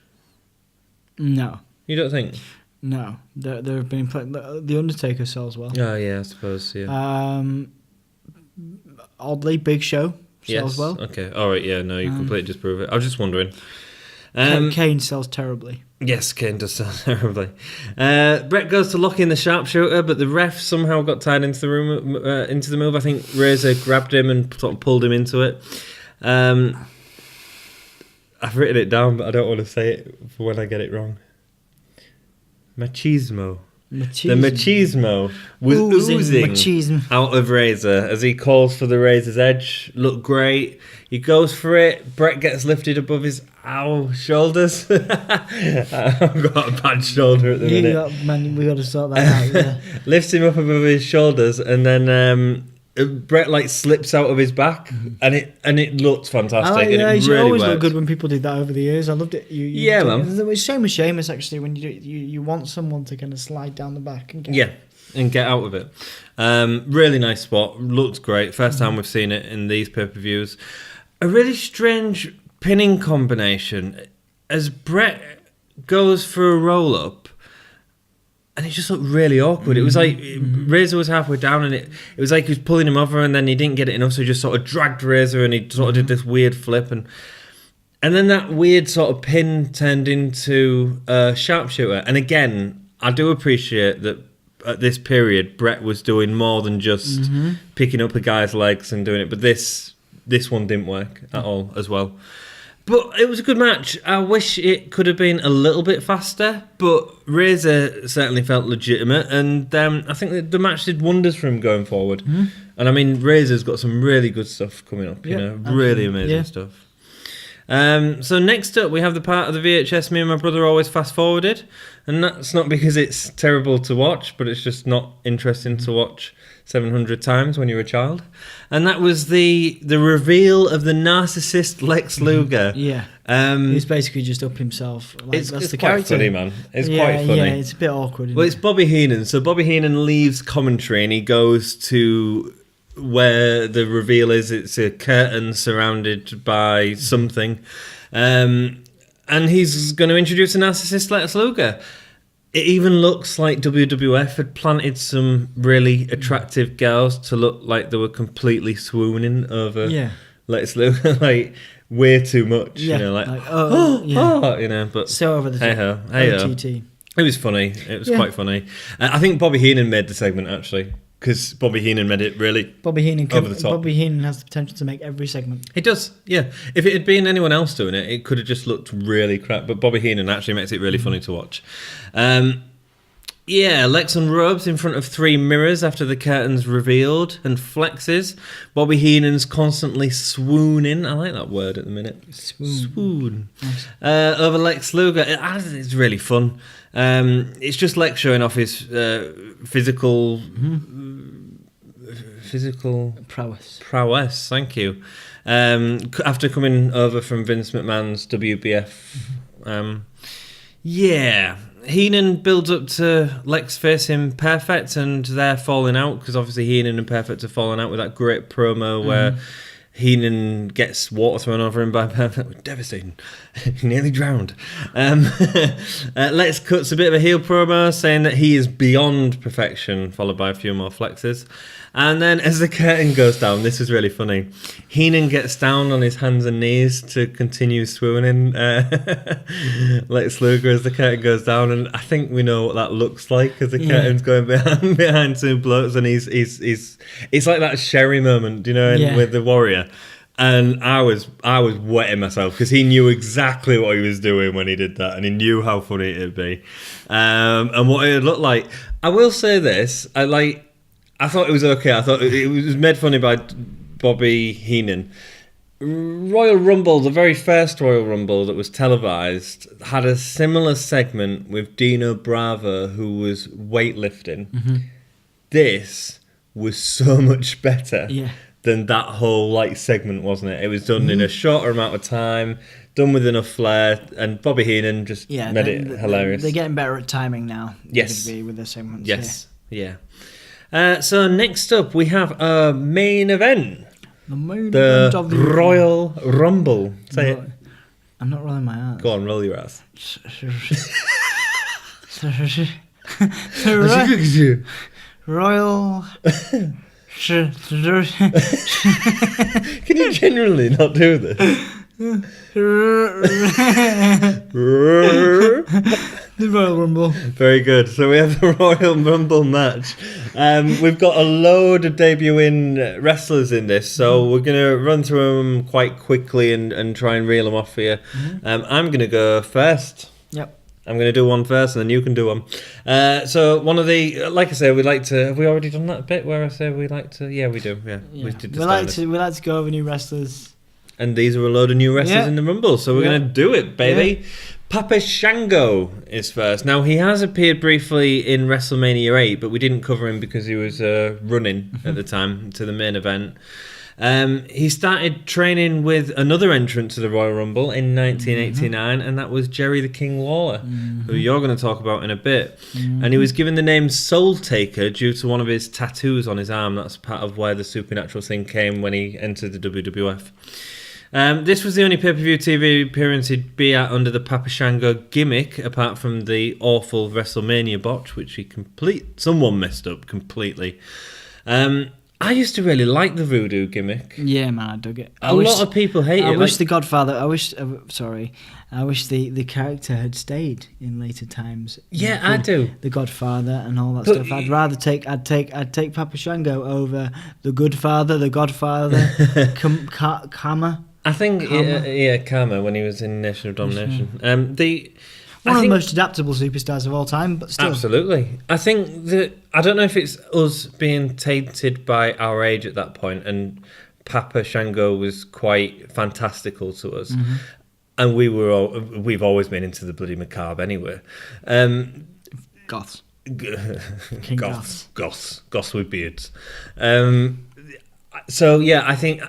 No. You don't think? No. There have been The Undertaker sells well. Oh yeah, I suppose. Yeah. Oddly, Big Show sells well. Okay. All right. Yeah. No, you completely disprove it. I was just wondering. Kane sells terribly. Yes, Kane does sell terribly. Bret goes to lock in the sharpshooter, but the ref somehow got tied into the move. I think Razor grabbed him and sort of pulled him into it. I've written it down, but I don't want to say it for when I get it wrong. Machismo. The machismo was oozing out of Razor as he calls for the Razor's Edge. Looked great. He goes for it. Bret gets lifted above his shoulders. I've got a bad shoulder at the minute. We got to sort that out. Yeah. Lifts him up above his shoulders, and then Bret like slips out of his back, and it looked fantastic. It really always worked. looked good when people did that over the years. I loved it. Man. It was same with Sheamus actually. When you want someone to kind of slide down the back and get out of it. Really nice spot. Looked great. First time we've seen it in these pay-per-views. A really strange pinning combination as Bret goes for a roll up. And it just looked really awkward. It was like Razor was halfway down, and it was like he was pulling him over, and then he didn't get it enough, so he just sort of dragged Razor, and he sort of did this weird flip, and then that weird sort of pin turned into a sharpshooter. And again, I do appreciate that at this period, Bret was doing more than just picking up a guy's legs and doing it, but this one didn't work at all as well. But it was a good match. I wish it could have been a little bit faster, but Razor certainly felt legitimate, and I think the match did wonders for him going forward. And I mean, Razor's got some really good stuff coming up, really amazing stuff. So next up, we have the part of the VHS me and my brother always fast forwarded, and that's not because it's terrible to watch, but it's just not interesting to watch 700 times when you're a child. And that was the reveal of the narcissist Lex Luger. He's basically just up himself. It's the quite character. funny, man. It's quite funny. Yeah, it's a bit awkward. Well, it's Bobby Heenan. So Bobby Heenan leaves commentary and he goes to where the reveal is. It's a curtain surrounded by something. And he's going to introduce a narcissist Lex Luger. It even looks like WWF had planted some really attractive girls to look like they were completely swooning over Lex Luger, like way too much, you know, you know. But so over the top. Hey-ho. It was funny. It was quite funny. I think Bobby Heenan made the segment actually, because Bobby Heenan made it really over the top. Bobby Heenan has the potential to make every segment. It does, yeah. If it had been anyone else doing it, it could have just looked really crap. But Bobby Heenan actually makes it really funny to watch. Lex unrobes in front of 3 mirrors after the curtain's revealed and flexes. Bobby Heenan's constantly swooning. I like that word at the minute. Swoon. Nice. Over Lex Luger. It's really fun. It's just Lex showing off his physical prowess. Thank you. After coming over from Vince McMahon's WBF. Heenan builds up to Lex facing Perfect and they're falling out, because obviously Heenan and Perfect are falling out with that great promo where Heenan gets water thrown over him by devastating, nearly drowned. Lex cuts a bit of a heel promo saying that he is beyond perfection, followed by a few more flexes. And then as the curtain goes down, this is really funny. Heenan gets down on his hands and knees to continue swooning Lex Luger as the curtain goes down, and I think we know what that looks like as the curtain's going behind two blokes, and he's it's like that Sherry moment, you know, with the Warrior. And I was wetting myself because he knew exactly what he was doing when he did that, and he knew how funny it'd be, and what it would look like. I will say this: I thought it was okay. I thought it was made funny by Bobby Heenan. Royal Rumble, the very first Royal Rumble that was televised, had a similar segment with Dino Bravo, who was weightlifting. Mm-hmm. This was so much better than that whole segment, wasn't it? It was done in a shorter amount of time, done with enough flair, and Bobby Heenan just made it hilarious. They're getting better at timing now. Yes. With their segments. Yes. Yeah. So next up, we have a main event. The main event of the Royal Rumble. Say it. I'm not rolling my ass. Go on, roll your ass. Royal. Can you genuinely not do this? The Royal Rumble. Very good. So we have the Royal Rumble match. We've got a load of debuting wrestlers in this, so we're going to run through them quite quickly and try and reel them off for you. I'm going to go first. Yep. I'm going to do one first, and then you can do one. So one of the, like I say, we like to. Have we already done that bit where I say we like to? Yeah, we do. Yeah. We like to go over new wrestlers. And these are a load of new wrestlers in the Rumble, so we're going to do it, baby. Yeah. Papa Shango is first. Now, he has appeared briefly in WrestleMania 8, but we didn't cover him because he was running at the time to the main event. He started training with another entrant to the Royal Rumble in 1989, and that was Jerry the King Lawler, who you're going to talk about in a bit. And he was given the name Soul Taker due to one of his tattoos on his arm. That's part of where the supernatural thing came when he entered the WWF. This was the only pay-per-view TV appearance he'd be at under the Papa Shango gimmick, apart from the awful WrestleMania botch, which someone messed up completely. I used to really like the voodoo gimmick. Yeah, man, I dug it. A lot of people hate it. I wish the Godfather. I wish the character had stayed in later times. Yeah, I do. The Godfather and all that stuff. I'd take Papa Shango over the Godfather, Kama. I think Kama when he was in Nation of Domination. One of the most adaptable superstars of all time, but still. Absolutely. I think that, I don't know if it's us being tainted by our age at that point, and Papa Shango was quite fantastical to us. And we've always been into the bloody macabre anyway. Goths. Goths with beards. So, yeah, I think,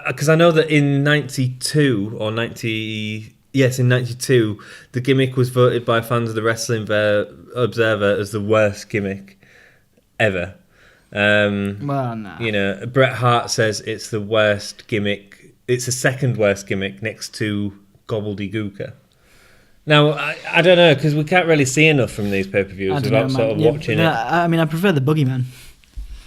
because I know that in 92 or 90... Yes, in 92, the gimmick was voted by fans of the Wrestling Observer as the worst gimmick ever. Well, no. You know, Bret Hart says it's the worst gimmick. It's the second worst gimmick next to Gobbledygooker. Now, I don't know, because we can't really see enough from these pay-per-views without watching it. I mean, I prefer the Boogeyman.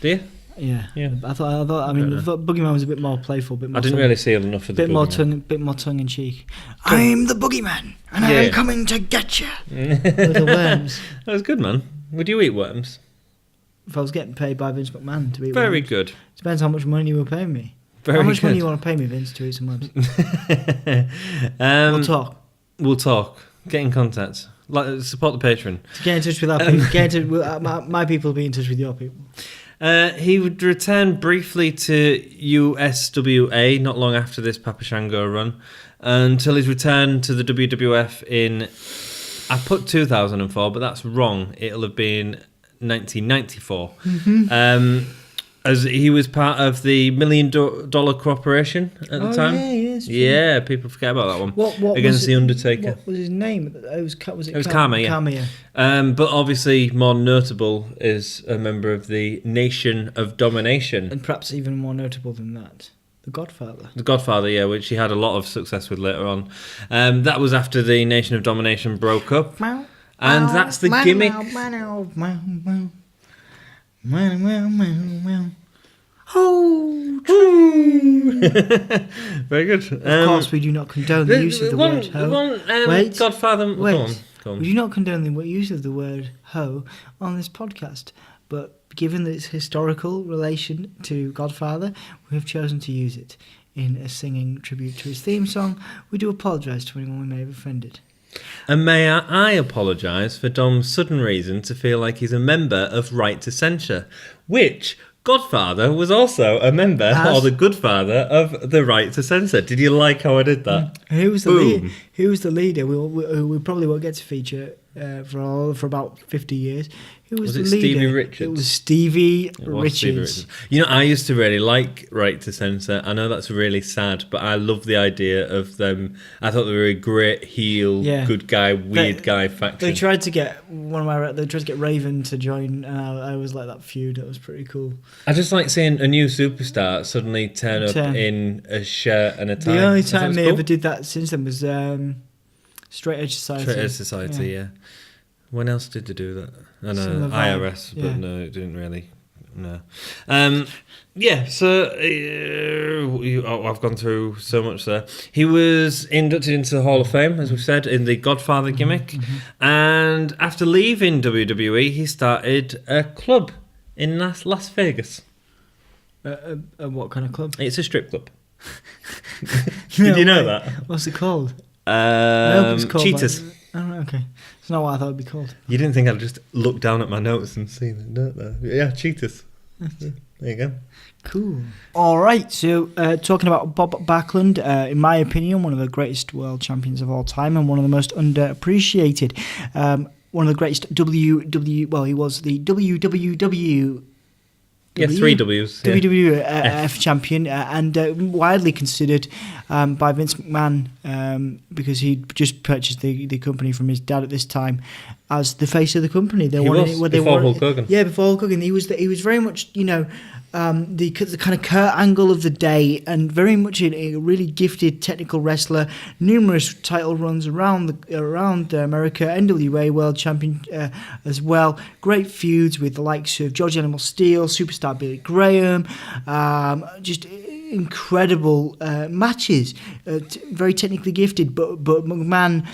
Do you? Yeah. I thought Boogeyman was a bit more playful, I didn't really see enough of the Boogeyman. Bit more tongue in cheek. I'm the Boogeyman, and I'm coming to get you. With the worms. That was good, man. Would you eat worms? If I was getting paid by Vince McMahon to eat worms. Very good. Depends how much money you were paying me. How much money you want to pay me, Vince, to eat some worms? We'll talk. Get in contact. Support the Patreon. To get in touch with our people. My people will be in touch with your people. He would return briefly to USWA not long after this Papa Shango run, until his return to the WWF in, I put 2004, but that's wrong. It'll have been 1994. As he was part of the $1 Million Corporation at the time. Yeah, people forget about that one. What against the Undertaker. What was his name? It was Karma, yeah. Karma, yeah. But obviously more notable is a member of the Nation of Domination. And perhaps even more notable than that, The Godfather. The Godfather, yeah, which he had a lot of success with later on. That was after the Nation of Domination broke up. And that's the gimmick. Oh, true. Very good. Of course, we do not condone the use of the word ho. Wait, Godfather. wait. Go on. We do not condone the use of the word ho on this podcast, but given its historical relation to Godfather, we have chosen to use it in a singing tribute to his theme song. We do apologise to anyone we may have offended. And may I apologise for Dom's sudden reason to feel like he's a member of Right to Censure, which Godfather was also a member, or the good father, of the Right to Censor. Did you like how I did that? Who was the leader? Who was the leader? We probably won't get to feature for about 50 years. Who was the leader? Stevie Richards? It was Stevie Richards. You know, I used to really like Right to Censor. I know that's really sad, but I love the idea of them. I thought they were a great heel, good guy, weird guy faction. They tried to get Raven to join. I always like that feud. That was pretty cool. I just like seeing a new superstar suddenly turn up in a shirt and a tie. The only time they ever did that since then was Straight Edge Society. Straight Edge Society, yeah. When else did they do that? I know IRS, but no, it didn't really. No. So I've gone through so much there. He was inducted into the Hall of Fame, as we've said, in the Godfather gimmick. And after leaving WWE, he started a club in Las Vegas. What kind of club? It's a strip club. Did you know that? What's it called? Cheetahs. Oh, okay. It's not what I thought it'd be called. You didn't think I'd just look down at my notes and see them, don't they? Yeah, Cheetahs. There you go. Cool. All right. So, talking about Bob Backlund, in my opinion, one of the greatest world champions of all time and one of the most underappreciated. One of the greatest he was the WWW. Three W's. WWF champion and widely considered by Vince McMahon because he just purchased the company from his dad at this time as the face of the company. Before Hulk Hogan. Yeah, before Hulk Hogan. He was very much, the kind of Kurt Angle of the day, and very much a really gifted technical wrestler. Numerous title runs around America, NWA World Champion as well. Great feuds with the likes of George Animal Steel, Superstar Billy Graham, just incredible matches. Very technically gifted, but McMahon.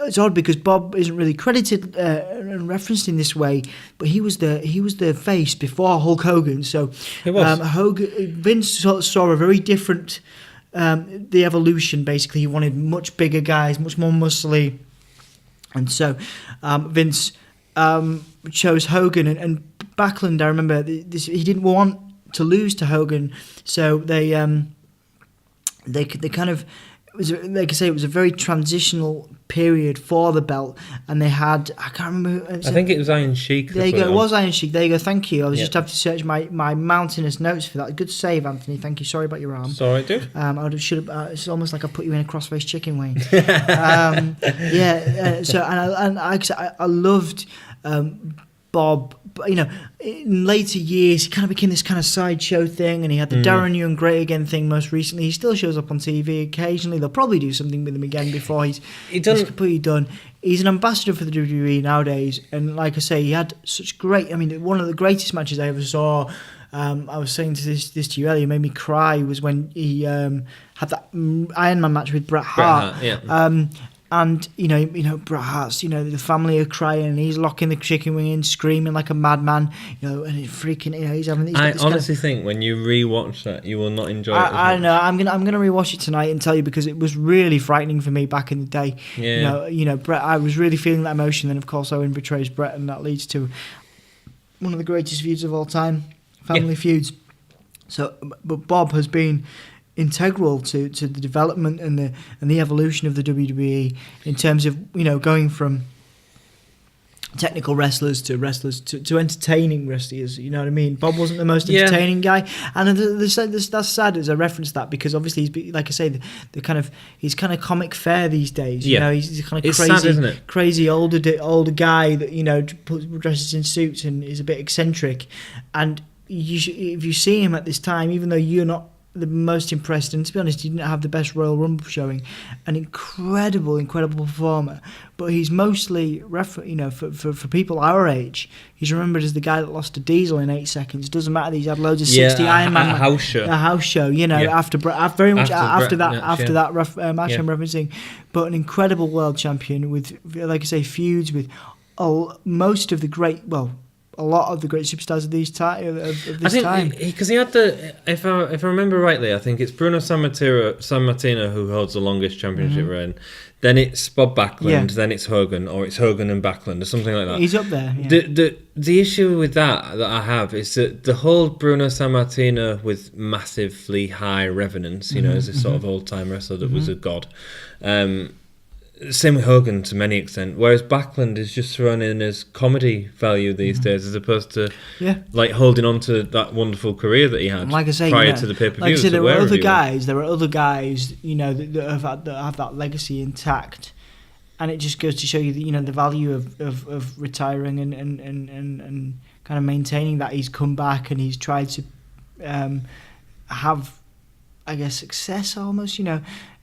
It's odd because Bob isn't really credited and referenced in this way, but he was the face before Hulk Hogan. So Vince saw a very different the evolution. Basically, he wanted much bigger guys, much more muscly, and so Vince chose Hogan and Backlund. I remember he didn't want to lose to Hogan, so they kind of. Like I say, it was a very transitional period for the belt, and they had, I can't remember. I think it was Iron Sheik. There you go, it was Iron Sheik. There you go, thank you. I was just having to search my mountainous notes for that. Good save, Anthony. Thank you. Sorry about your arm. Sorry, dude. It's almost like I put you in a crossface chicken wing. I loved Bob. But, in later years, he kind of became this kind of sideshow thing, and he had the Darren Young Great Again thing most recently. He still shows up on TV occasionally. They'll probably do something with him again before he's completely done. He's an ambassador for the WWE nowadays, and like I say, he had such great... I mean, one of the greatest matches I ever saw, I was saying this to you earlier, made me cry, was when he had that Iron Man match with Bret Hart. And, Bret Hart's, the family are crying, and he's locking the chicken wing in, screaming like a madman, and he's freaking, he's having these... I honestly think when you re-watch that, you will not enjoy it. I know, I'm gonna re-watch it tonight and tell you, because it was really frightening for me back in the day. Yeah. Bret, I was really feeling that emotion, and of course Owen betrays Bret, and that leads to one of the greatest feuds of all time, family feuds. So, but Bob has been integral to the development and the evolution of the WWE in terms of going from technical wrestlers to entertaining wrestlers. You know what I mean? Bob wasn't the most entertaining guy, and that's sad as I reference that, because obviously he's, like I say, he's kind of comic fair these days. He's kind of crazy, sad, isn't it? Crazy older guy that dresses in suits and is a bit eccentric, and if you see him at this time, even though you're not the most impressed, and to be honest, he didn't have the best Royal Rumble showing. An incredible performer, but he's mostly, for people our age, he's remembered as the guy that lost to Diesel in 8 seconds. Doesn't matter that he's had loads of 60 Iron Man, a house show, after that match I'm referencing. But an incredible world champion with, like I say, feuds with most of the great, a lot of the great superstars of this time. Because he had if I remember rightly, I think it's Bruno Sammartino who holds the longest championship reign. Then it's Bob Backlund. Then it's Hogan, or it's Hogan and Backlund, or something like that. He's up there. Yeah. The issue with that I have is that the whole Bruno Sammartino with massively high revenance, as a sort of old time wrestler that was a god. Same with Hogan to many extent, whereas Backlund is just thrown in as comedy value these days, as opposed to like holding on to that wonderful career that he had like I say, prior to the pay-per-view. Like I say, there are other guys, that have that legacy intact, and it just goes to show you the value of retiring and kind of maintaining that. He's come back and he's tried to have, I guess, success almost,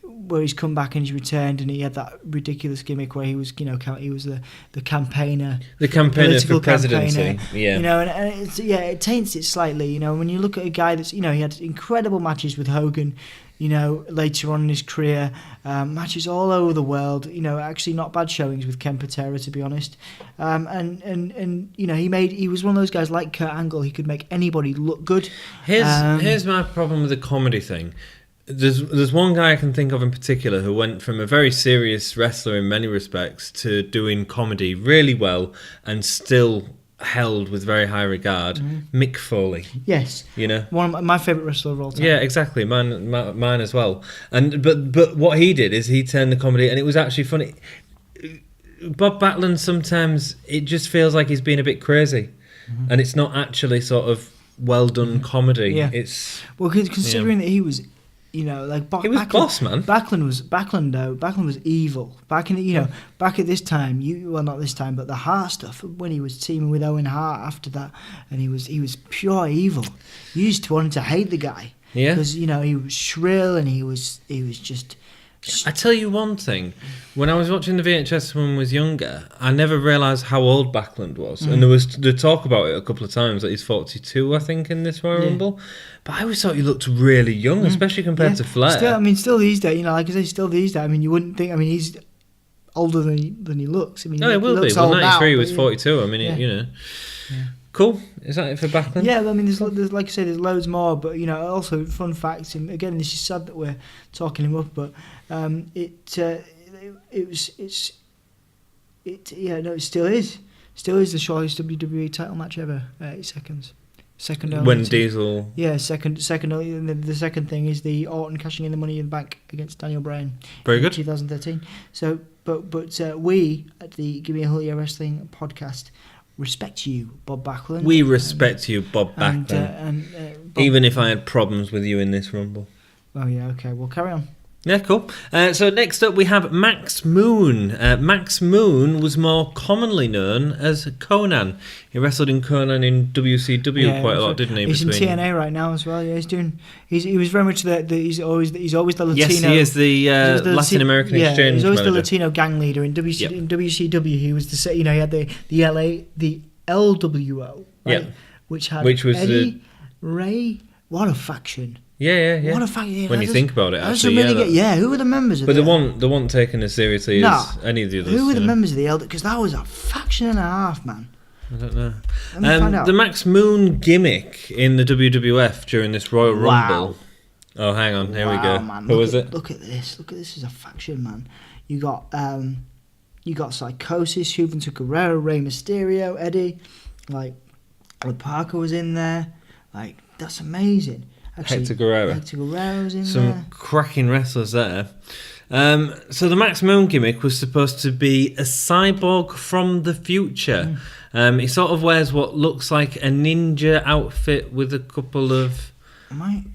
where he's come back and he's returned, and he had that ridiculous gimmick where he was, he was the campaigner, for presidency, and it taints it slightly, when you look at a guy that's, he had incredible matches with Hogan, later on in his career, matches all over the world, actually not bad showings with Ken Patera, to be honest, and he was one of those guys like Kurt Angle. He could make anybody look good. Here's my problem with the comedy thing. There's one guy I can think of in particular who went from a very serious wrestler in many respects to doing comedy really well and still held with very high regard. Mick Foley. Yes. One of my favourite wrestler of all time. Yeah, exactly. Mine as well. And but what he did is he turned the comedy, and it was actually funny. Bob Backlund, sometimes it just feels like he's being a bit crazy, and it's not actually sort of well done comedy. Yeah. It's considering that he was. He was boss, man. Backlund was evil. Back in back at this time, not this time, but the Hart stuff, when he was teaming with Owen Hart after that, and he was pure evil. You used to want to hate the guy. Yeah. Because he was shrill and he was just. I tell you one thing, when I was watching the VHS when I was younger, I never realised how old Backlund was. And there was the talk about it a couple of times, that he's 42, I think, in this Royal Rumble. But I always thought he looked really young, especially compared to Flair. Still these days, like I say, you wouldn't think, he's older than he looks. No, it will be. Well, 93 was 42, Cool. Is that it for Backlund? Yeah, there's like I say, there's loads more, but also fun facts. And again, this is sad that we're talking him up, but it still is the shortest WWE title match ever, 8 seconds. Second only when Diesel. Yeah, second. The second thing is the Orton cashing in the Money in the Bank against Daniel Bryan. Very good. 2013. So, but we at the Gimme a Hulya Wrestling podcast respect you, Bob Backlund. We respect you, Bob Backlund. Even if I had problems with you in this Rumble. Oh yeah, okay. We'll carry on. Yeah, cool. So next up we have Max Moon. Max Moon was more commonly known as Conan. He wrestled in Conan in WCW quite a lot, didn't he? He's in TNA right now as well. Yeah, he was very much he's always the Latino. Yes, he is the Latin American exchange. He's always manager. the Latino gang leader in WCW. In WCW, he was he had the LWO, right? Which was Eddie Ray. What a faction! Yeah. What a faction! When you think about it, actually, who were the members of it? But they weren't taken as seriously as any of the others. Who were the members of the LWO? Because that was a faction and a half, man. I don't know. Let me find out. The Max Moon gimmick in the WWF during this Royal Rumble. Oh, hang on. Here we go. Man. Who was it? Look at this. Look at this as a faction, man. You got Psychosis, Juventud Guerrero, Rey Mysterio, Eddie. Like, Parker was in there. Like, that's amazing. Actually, Hector Guerrero was in there. Some cracking wrestlers there. So the Max Moon gimmick was supposed to be a cyborg from the future. He sort of wears what looks like a ninja outfit with a couple of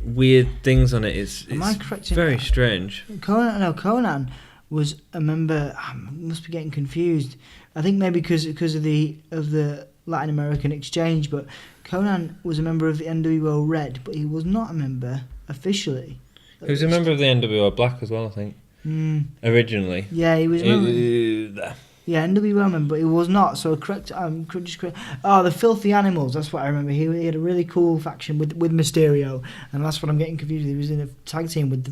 weird things on it. It's very strange. Conan was a member. I must be getting confused. I think maybe because of the Latin American exchange, but Conan was a member of the NWO Red, but he was not a member officially. He was a member of the NWO Black as well, I think. Originally. Yeah, he was a member. Yeah, NWO member, but he was not. So correct. The Filthy Animals. That's what I remember. He had a really cool faction with Mysterio, and that's what I'm getting confused. He was in a tag team with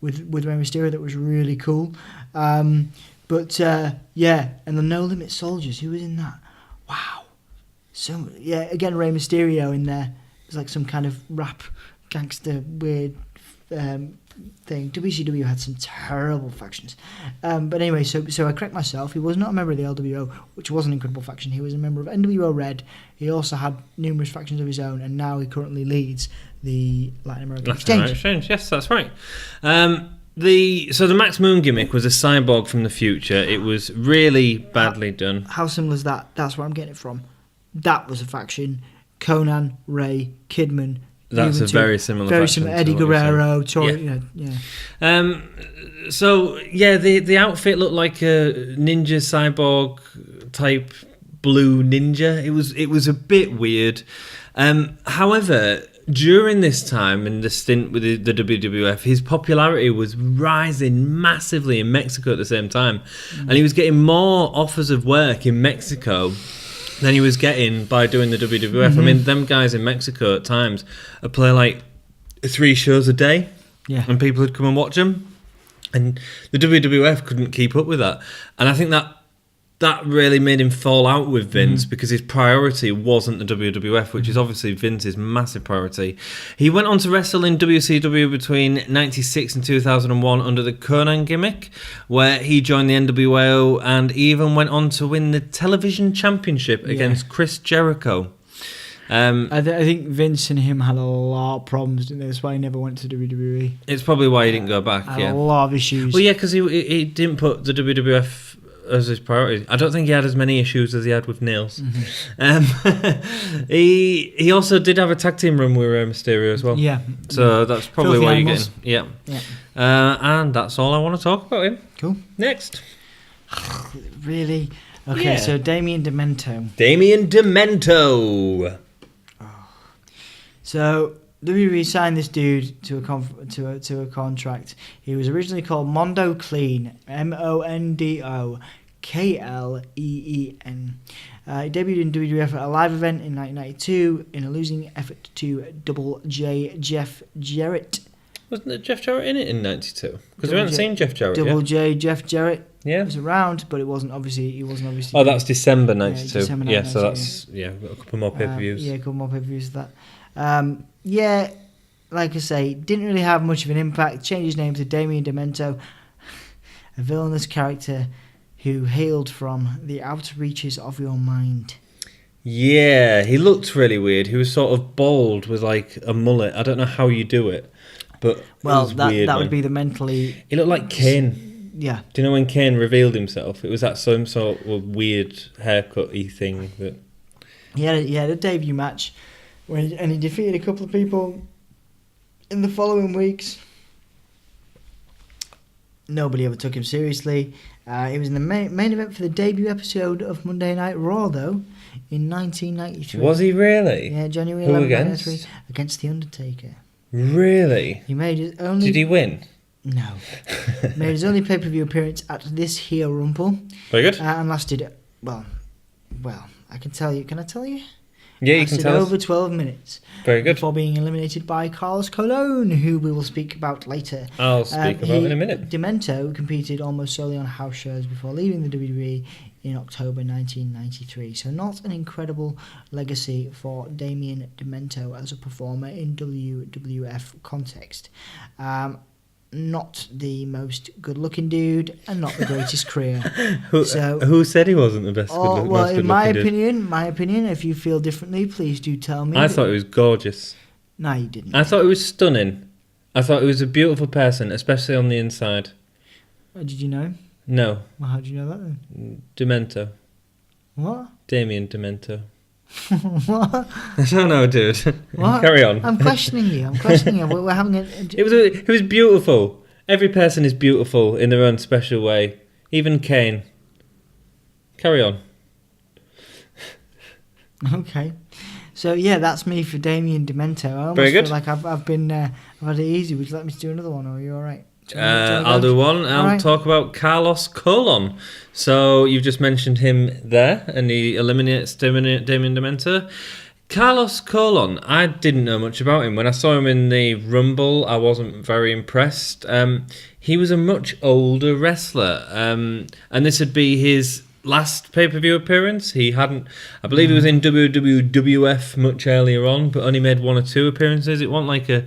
Rey Mysterio that was really cool. And the No Limit Soldiers. Who was in that? Wow. So again, Rey Mysterio in there. It's like some kind of rap gangster weird thing. WCW had some terrible factions, but anyway, so I correct myself. He was not a member of the LWO, which was an incredible faction. He was a member of NWO Red. He also had numerous factions of his own, and now he currently leads the Latin American Exchange. Yes, that's right. The Max Moon gimmick was a cyborg from the future. It was really badly done. How similar is that? That's where I'm getting it from. That was a faction. Conan, Ray, Kidman. That's a very similar faction. Eddie Guerrero, the outfit looked like a ninja cyborg type blue ninja. It was a bit weird. However, during this time in the stint with the WWF, his popularity was rising massively in Mexico at the same time, and he was getting more offers of work in Mexico than he was getting by doing the WWF. I mean, them guys in Mexico at times would play like 3 shows a day, and people would come and watch them, and the WWF couldn't keep up with that. And I think that really made him fall out with Vince because his priority wasn't the WWF, which is obviously Vince's massive priority. He went on to wrestle in WCW between 96 and 2001 under the Conan gimmick, where he joined the NWO and even went on to win the television championship against Chris Jericho. I think Vince and him had a lot of problems, didn't they? That's why he never went to WWE. It's probably why he didn't go back, A lot of issues. Well, yeah, because he didn't put the WWF as his priority. I don't think he had as many issues as he had with Nails. He also did have a tag team run with Rey Mysterio as well. Yeah. So that's probably why you're getting. Yeah. And that's all I want to talk about him. Cool. Next. Really? Okay, so Damien Demento. So WWE signed this dude to a contract. He was originally called Mondo Clean, Mondo Kleen. He debuted in WWF at a live event in 1992 in a losing effort to Double J Jeff Jarrett. Wasn't it Jeff Jarrett in it in 92? Because we haven't seen Jeff Jarrett Double J Jeff Jarrett. Yeah, was around, but he wasn't obviously. Oh, that's December 92. December 92. So that's we've got a couple more pay-per-views. A couple more pay-per-views of that. Like I say, didn't really have much of an impact. Changed his name to Damien Demento, a villainous character who hailed from the outer reaches of your mind. Yeah, he looked really weird. He was sort of bald with like a mullet. I don't know how you do it, but it was weird, that would be the mentally. He looked like Kane. Yeah. Do you know when Kane revealed himself? It was that some sort of weird haircut-y thing that. He had a debut match, and he defeated a couple of people. In the following weeks, nobody ever took him seriously. He was in the main event for the debut episode of Monday Night Raw, though, in 1993. Was he really? Yeah, January 11th, 1993, against The Undertaker. Really? He made his only... Did he win? No. Made his only pay-per-view appearance at this here Rumble. Very good. And lasted, well, I can tell you. Can I tell you? Yeah, you can tell us. Over 12 minutes. Very good. Before being eliminated by Carlos Colon, who we will speak about later. I'll speak about in a minute. Demento competed almost solely on house shows before leaving the WWE in October 1993. So not an incredible legacy for Damien Demento as a performer in WWF context. Not the most good-looking dude, and not the greatest career. Who said he wasn't the best? Well, in my opinion, if you feel differently, please do tell me. I thought he was gorgeous. No, you didn't. I thought he was stunning. I thought he was a beautiful person, especially on the inside. Did you know? No. Well, how did you know that then? Demento. What? Damien Demento. What? I don't know, dude. What? Carry on. I'm questioning you. We're having a... It was beautiful. Every person is beautiful in their own special way. Even Kane. Carry on. Okay. So yeah, that's me for Damien Demento. I almost Very good. feel like I've had it easy. Would you like me to do another one, or are you all right? I'll do one. I'll talk about Carlos Colon. So you've just mentioned him there, and he eliminates Damien Demento. Carlos Colon, I didn't know much about him. When I saw him in the Rumble, I wasn't very impressed. He was a much older wrestler, and this would be his last pay-per-view appearance. He hadn't, I believe he was in WWF much earlier on, but only made 1 or 2 appearances. It wasn't like a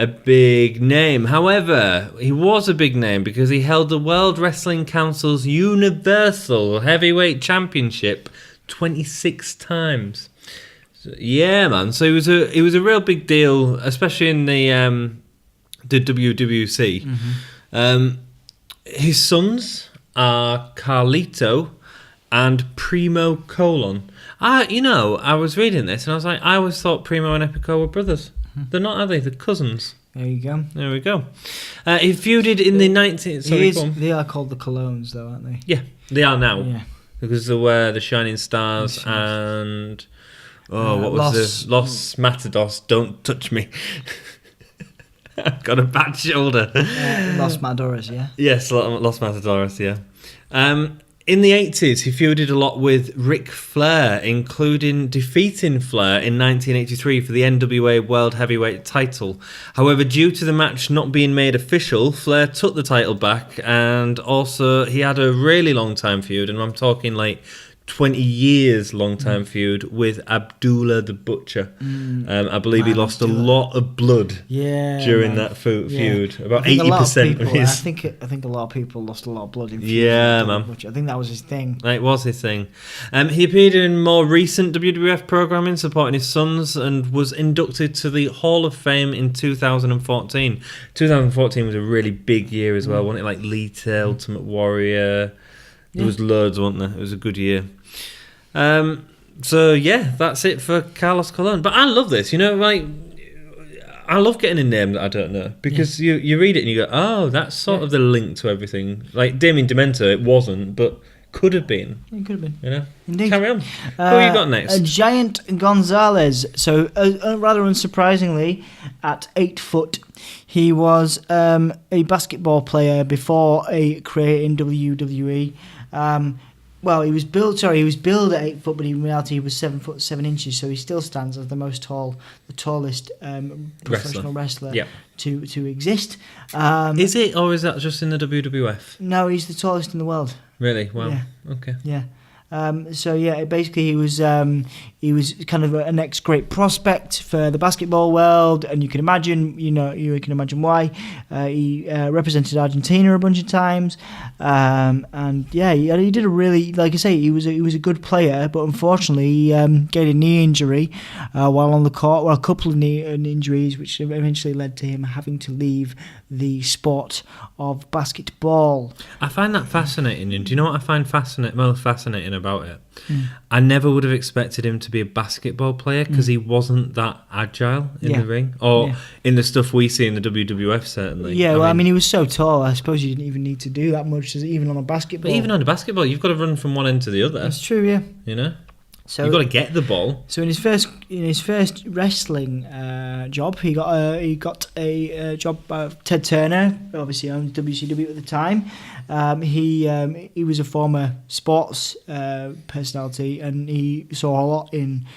big name. However, he was a big name because he held the World Wrestling Council's Universal Heavyweight Championship 26 times. So, yeah, man. So he was a real big deal, especially in the WWC. His sons are Carlito and Primo Colon. I was reading this and I was like, I always thought Primo and Epico were brothers. They're not, are they? They're cousins. There you go. There we go. He feuded in the 19th... Sorry, they are called the Colognes, though, aren't they? Yeah, they are now. Yeah. Because they wear the Shining Stars and... what was the... Los Matadors, Don't Touch Me. I've got a bad shoulder. Los Matadores, yeah? Yes, Los Matadores, yeah. In the 80s, he feuded a lot with Ric Flair, including defeating Flair in 1983 for the NWA World Heavyweight title. However, due to the match not being made official, Flair took the title back, and also he had a really long time feud, and I'm talking like 20 years long time feud with Abdullah the Butcher. I believe he lost Abdullah. A lot of blood during that feud. About 80% of his... I think a lot of people lost a lot of blood in feuds. Yeah, man. I think that was his thing. It was his thing. He appeared in more recent WWF programming supporting his sons and was inducted to the Hall of Fame in 2014. 2014 was a really big year as well, wasn't it? Like Lita, Ultimate Warrior. There was loads, wasn't there? It was a good year. So yeah, that's it for Carlos Colon. But I love this, like I love getting a name that I don't know because you read it and you go, oh, that's sort of the link to everything. Like Damien Demento, it wasn't, but could have been. It could have been. Indeed. Carry on. Who you got next? Giant Gonzalez. So rather unsurprisingly, at 8 foot, he was a basketball player before a career in WWE. Well, he was billed at 8 foot, but in reality he was 7 foot 7 inches. So he still stands as the tallest professional wrestler to exist. Is it, or is that just in the WWF? No, he's the tallest in the world. Really? Wow. Yeah. Okay. Yeah. Basically he was kind of an ex-great prospect for the basketball world, and you can imagine why. He represented Argentina a bunch of times, he did a really, like I say, he was a good player, but unfortunately he got a knee injury while on the court, a couple of knee injuries, which eventually led to him having to leave the sport of basketball. I find that fascinating, and do you know what I find most fascinating about it? I never would have expected him to be a basketball player because he wasn't that agile in the ring, or in the stuff we see in the WWF, certainly. Yeah, I mean, he was so tall, I suppose you didn't even need to do that much, even on a basketball. But even on a basketball, you've got to run from one end to the other. That's true, yeah. So you've got to get the ball. So in his first wrestling job, he got a job by Ted Turner, obviously owned WCW at the time. He was a former sports personality, and he saw a lot in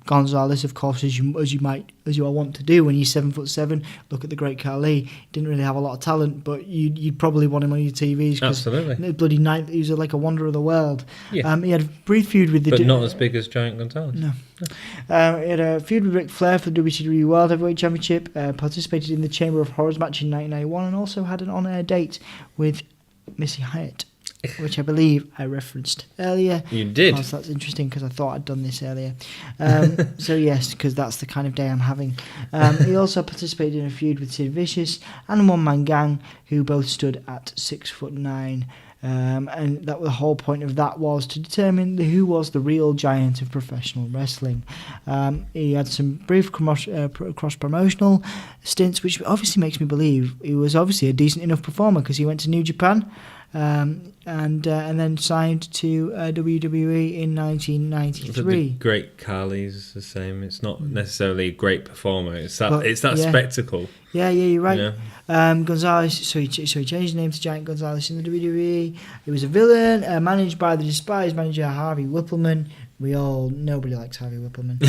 Gonzalez, of course, as you all want to do when you're 7 foot 7. Look at the great Khali. Didn't really have a lot of talent, but you'd probably want him on your TVs. Absolutely. Bloody night, he was like a wonder of the world. Yeah. He had a brief feud with but not as big as Giant Gonzalez. No. He had a feud with Ric Flair for the WCW World Heavyweight Championship. Participated in the Chamber of Horrors match in 1991, and also had an on-air date with Missy Hyatt, which I believe I referenced earlier. You did. Oh, so that's interesting because I thought I'd done this earlier. So yes, because that's the kind of day I'm having. He also participated in a feud with Sid Vicious and One Man Gang, who both stood at 6'9". And that the whole point of that was to determine who was the real giant of professional wrestling. He had some brief cross-promotional stints, which obviously makes me believe he was obviously a decent enough performer because he went to New Japan and then signed to WWE in 1993. The Great Khali's the same. It's not necessarily a great performer. It's that Yeah. spectacle. Yeah, you're right. You Gonzalez, so he changed his name to Giant Gonzalez in the WWE. He was a villain, managed by the despised manager Harvey Whippleman. Nobody likes Harvey Whippleman.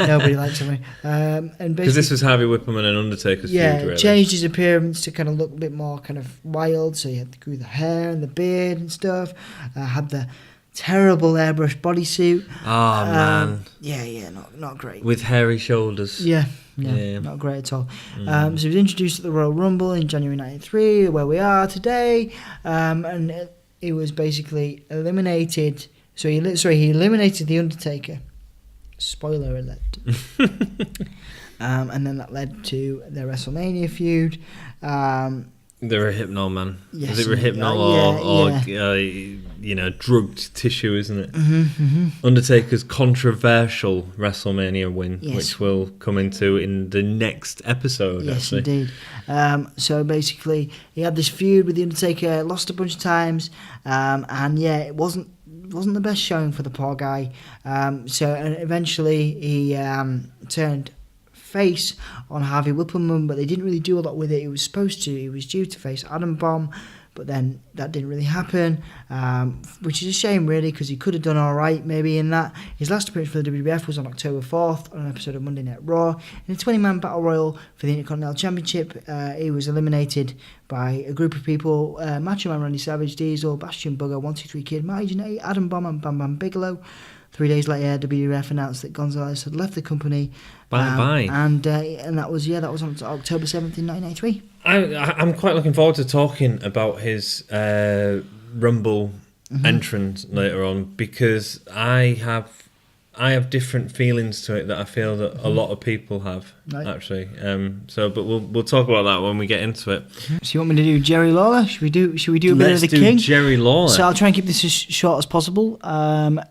Nobody likes him. And Because this was Harvey Whippleman and Undertaker's feud, really. Changed his appearance to kind of look a bit more kind of wild. So he had grew the hair and the beard and stuff. Had the terrible airbrush bodysuit. Oh, man. Yeah, not great. With hairy shoulders. Yeah, not great at all. So he was introduced at the Royal Rumble in January 93, where we are today. And he was basically eliminated. So he eliminated The Undertaker. Spoiler alert. And then that led to their WrestleMania feud. The Rohypnol, man. Yes, Is it Rohypnol or drugged tissue, isn't it? Undertaker's controversial WrestleMania win, which we'll come into in the next episode. Yes, actually. indeed. So basically, he had this feud with The Undertaker, lost a bunch of times, and it wasn't the best showing for the poor guy. And eventually he turned face on Harvey Whippleman, but they didn't really do a lot with it. He was supposed to. He was due to face Adam Bomb, but then that didn't really happen, which is a shame, really, because he could have done all right maybe in that. His last appearance for the WWF was on October 4th on an episode of Monday Night Raw. In a 20-man battle royal for the Intercontinental Championship, he was eliminated by a group of people: Macho Man Randy Savage, Diesel, Bastion Booger, 123 Kid, Marty Jannetty, Adam Bomb, and Bam Bam Bigelow. 3 days later, WWF announced that Gonzalez had left the company. Bye. And that was on October 7th in 1993. I'm quite looking forward to talking about his Rumble entrance later on, because I have different feelings to it that I feel that a lot of people have, actually. But we'll talk about that when we get into it. So you want me to do Jerry Lawler? Should we do a bit of the King? Let's do Jerry Lawler. So I'll try and keep this as short as possible.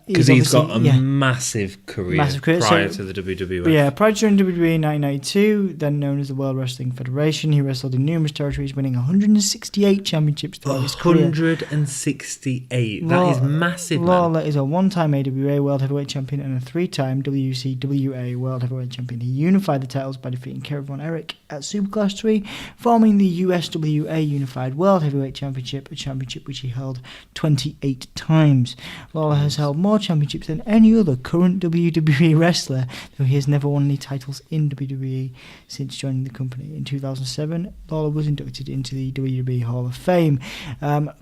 Because he's got a massive career prior to the WWE. Yeah, prior to joining WWE in 1992, then known as the World Wrestling Federation, he wrestled in numerous territories, winning 168 championships throughout his career. 168. That is massive, man. Lawler is a one-time AWA World Heavyweight Champion and a three-time WCWA World Heavyweight Champion. He unified the titles by defeating Kerry Von Erich at Superclass 3, forming the USWA Unified World Heavyweight Championship, a championship which he held 28 times. Lawler has held more championships than any other current WWE wrestler, though he has never won any titles in WWE since joining the company. In 2007, Lawler was inducted into the WWE Hall of Fame.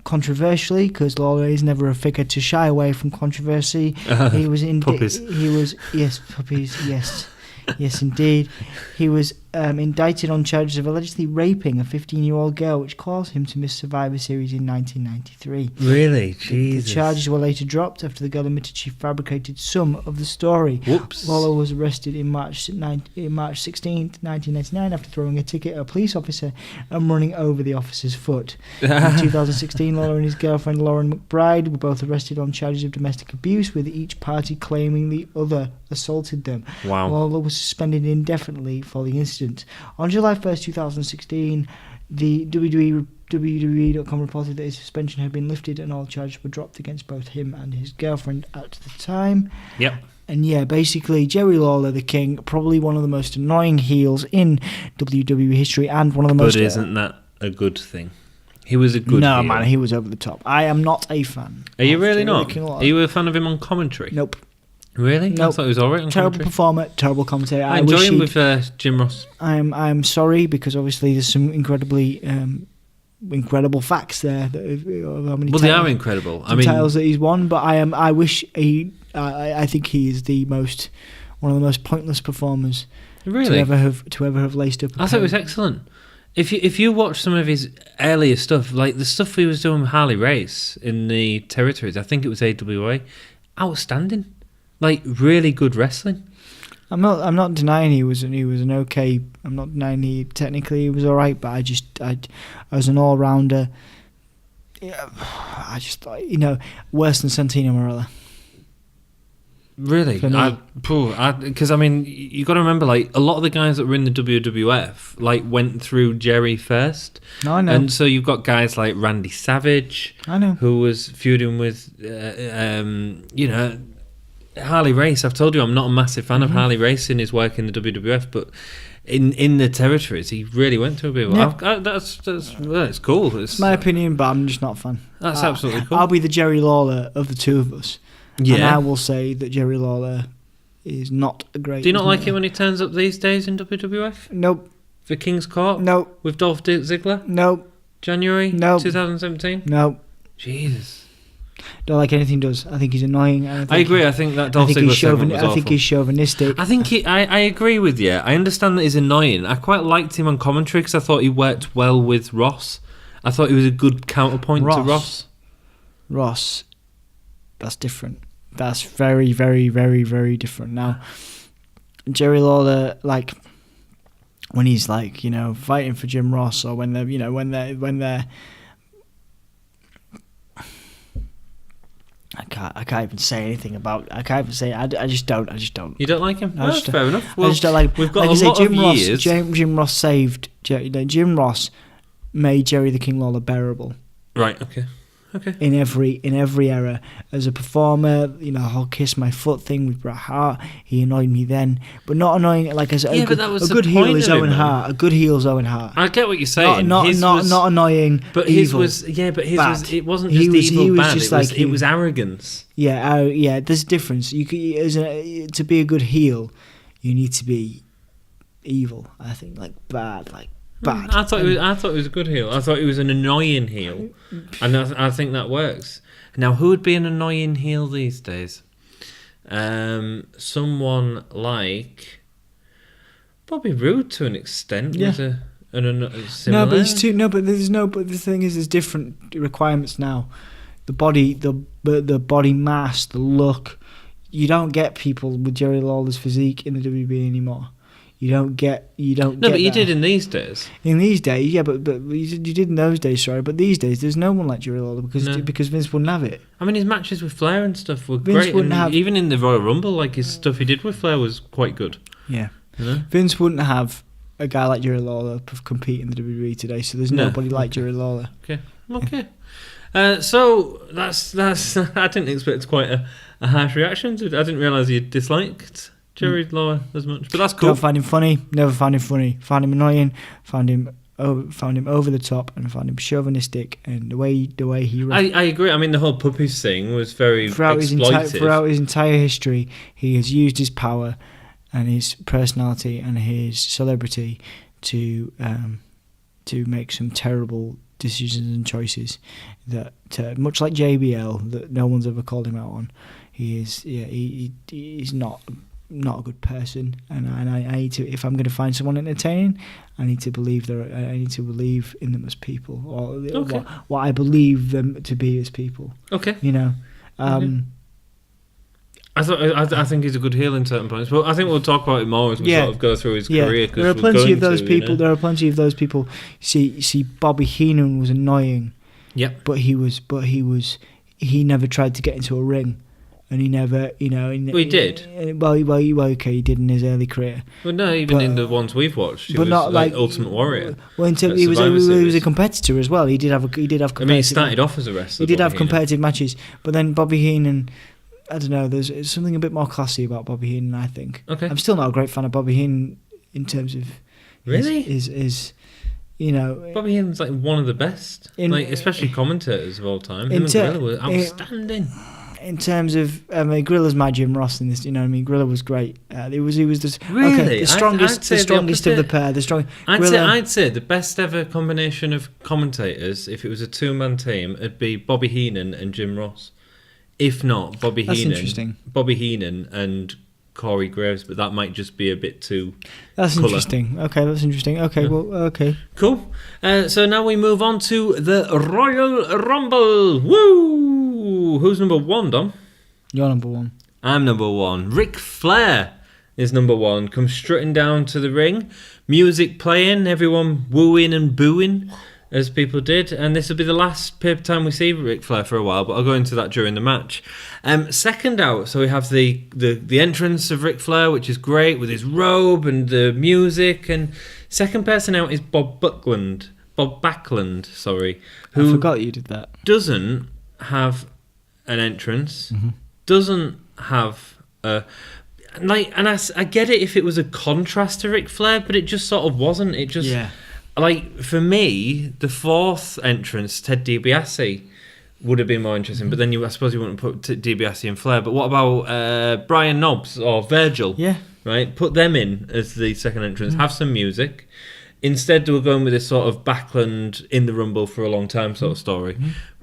Controversially, because Lawler is never a figure to shy away from controversy, he was puppies. Yes, indeed. He was indicted on charges of allegedly raping a 15-year-old girl, which caused him to miss Survivor Series in 1993. Really? Jesus. The charges were later dropped after the girl admitted she fabricated some of the story. Whoops. Lawler was arrested in March 16th, 1999, after throwing a ticket at a police officer and running over the officer's foot. In 2016, Lawler and his girlfriend Lauren McBride were both arrested on charges of domestic abuse, with each party claiming the other assaulted them. Wow. Lawler was suspended indefinitely for the incident. On July 1st, 2016, the WWE.com reported that his suspension had been lifted and all charges were dropped against both him and his girlfriend at the time. Yep. And basically, Jerry Lawler, the King, probably one of the most annoying heels in WWE history, and one of the most... But isn't that a good thing? He was a good No, heel. man, he was over the top. I am not a fan. Are you really Jerry not? Lawler. Are you a fan of him on commentary? Nope. Really? Nope. I thought he was alright on Terrible commentary. performer, terrible commentator. I enjoy him with Jim Ross. I'm sorry, because obviously there's some incredible facts there. How many They are incredible. Titles that he's won, but I wish he. I think he is one of the most pointless performers Really? to ever have laced up. I thought it was excellent. If you watch some of his earlier stuff, like the stuff he was doing with Harley Race in the territories, I think it was AWA, outstanding. Like, really good wrestling. I'm not denying he was an okay. I'm not denying he technically was all right, but I as an all rounder, I just thought, worse than Santino Marella. Really? For me. Because, I mean, you got to remember, like, a lot of the guys that were in the WWF, like, went through Jerry first. No, I know. And so you've got guys like Randy Savage. I know. Who was feuding with, Harley Race. I've told you I'm not a massive fan of Harley Race in his work in the WWF, but in the territories, he really went to a bit. Yeah. That's cool. It's my opinion, but I'm just not a fan. That's absolutely cool. I'll be the Jerry Lawler of the two of us. Yeah. And I will say that Jerry Lawler is not a great... Do you not like it when he turns up these days in WWF? Nope. For King's Court? Nope. With Dolph Ziggler? Nope. January? Nope. 2017? Nope. Jesus. Don't like anything he does. I think he's annoying. I agree. I think that Dolph Ziggler segment was awful. I think he's chauvinistic. I agree with you. I understand that he's annoying. I quite liked him on commentary because I thought he worked well with Ross. I thought he was a good counterpoint to Ross. Ross, that's different. That's very, very, very, very different. Now, Jerry Lawler, like when he's like, fighting for Jim Ross, or when they're, when they're. I can't even say anything about. I can't even say. I just don't. You don't like him? No, that's fair enough. Well, I just don't like. We've got like a lot Jim of Ross, years. Jim Ross saved. Jim Ross made Jerry the King Lawler bearable. Right. Okay. In every era, as a performer, I'll kiss my foot thing with Bret Hart. He annoyed me then, but not annoying like as a good heel is Owen Hart. A good heel is Owen Hart. I get what you're saying. Not annoying. But evil, his was bad. It wasn't just evil bad. It was arrogance. Yeah. There's a difference. You could, to be a good heel, you need to be evil. I think bad. Bad. I thought it was a good heel. I thought it was an annoying heel, and I think that works. Now, who would be an annoying heel these days? Someone like Bobby Roode to an extent. Yeah. Was similar. No, but it's too. No, but there's no. But the thing is, there's different requirements now. The body, the body mass, the look. You don't get people with Jerry Lawler's physique in the WB anymore. You don't get. No, but you did in these days. In these days, yeah, but you did in those days, sorry. But these days, there's no one like Jerry Lawler because Vince wouldn't have it. I mean, his matches with Flair and stuff were Vince great. Wouldn't have, even in the Royal Rumble, like his stuff he did with Flair was quite good. Yeah, Vince wouldn't have a guy like Jerry Lawler compete in the WWE today. So there's nobody like Jerry Lawler. Okay. So that's. I didn't expect quite a harsh reaction. I didn't realise you disliked Jerry Lawler as much, but that's cool. Don't find him funny. Never found him funny. Found him annoying. Found him over the top, and found him chauvinistic. And the way he. I agree. I mean, the whole puppies thing was very exploitive. Throughout his entire history, he has used his power, and his personality, and his celebrity to make some terrible decisions and choices that, much like JBL, that no one's ever called him out on. He's not a good person, and I need to, if I'm going to find someone entertaining, I need to believe in them as people, or what I believe them to be as people. Okay. I think he's a good heel in certain points. Well, I think we'll talk about it more as we sort of go through his career. There are plenty of those people. There are plenty of those people. See, Bobby Heenan was annoying. Yep. But he never tried to get into a ring. And he never, he did. Well, okay, he did in his early career. Well, no, even in the ones we've watched, he was not like Ultimate Warrior. Well, he was a competitor as well. He did have. I mean, he started off as a wrestler. He did have competitive matches, but then Bobby Heenan, I don't know. There's something a bit more classy about Bobby Heenan, I think. Okay. I'm still not a great fan of Bobby Heenan in terms of. Really? Bobby Heenan's like one of the best, especially commentators of all time. Him and Gorilla were outstanding. In terms of, Gorilla's my Jim Ross in this, Gorilla was great. He was the strongest of the pair. I'd say the best ever combination of commentators, if it was a two-man team, it'd be Bobby Heenan and Jim Ross. If not, Bobby Heenan and Corey Graves, but that might just be a bit too. That's interesting. Okay, that's interesting. Okay, yeah. Well, okay. Cool. So now we move on to the Royal Rumble. Woo! Who's number one, Dom? You're number one. I'm number one. Ric Flair is number one. Comes strutting down to the ring. Music playing, everyone wooing and booing. as people did, and this will be the last time we see Ric Flair for a while, but I'll go into that during the match. Second out, so we have the entrance of Ric Flair, which is great, with his robe and the music, and second person out is Bob Backlund, I forgot you did that. Doesn't have an entrance, doesn't have a... and I get it if it was a contrast to Ric Flair, but it just sort of wasn't. It just... Yeah. Like, for me, the fourth entrance, Ted DiBiase, would have been more interesting. But then I suppose you wouldn't put DiBiase and Flair. But what about Brian Knobbs or Virgil? Yeah. Right? Put them in as the second entrance. Have some music. Instead, they were going with this sort of Backlund in the Rumble for a long time sort of story.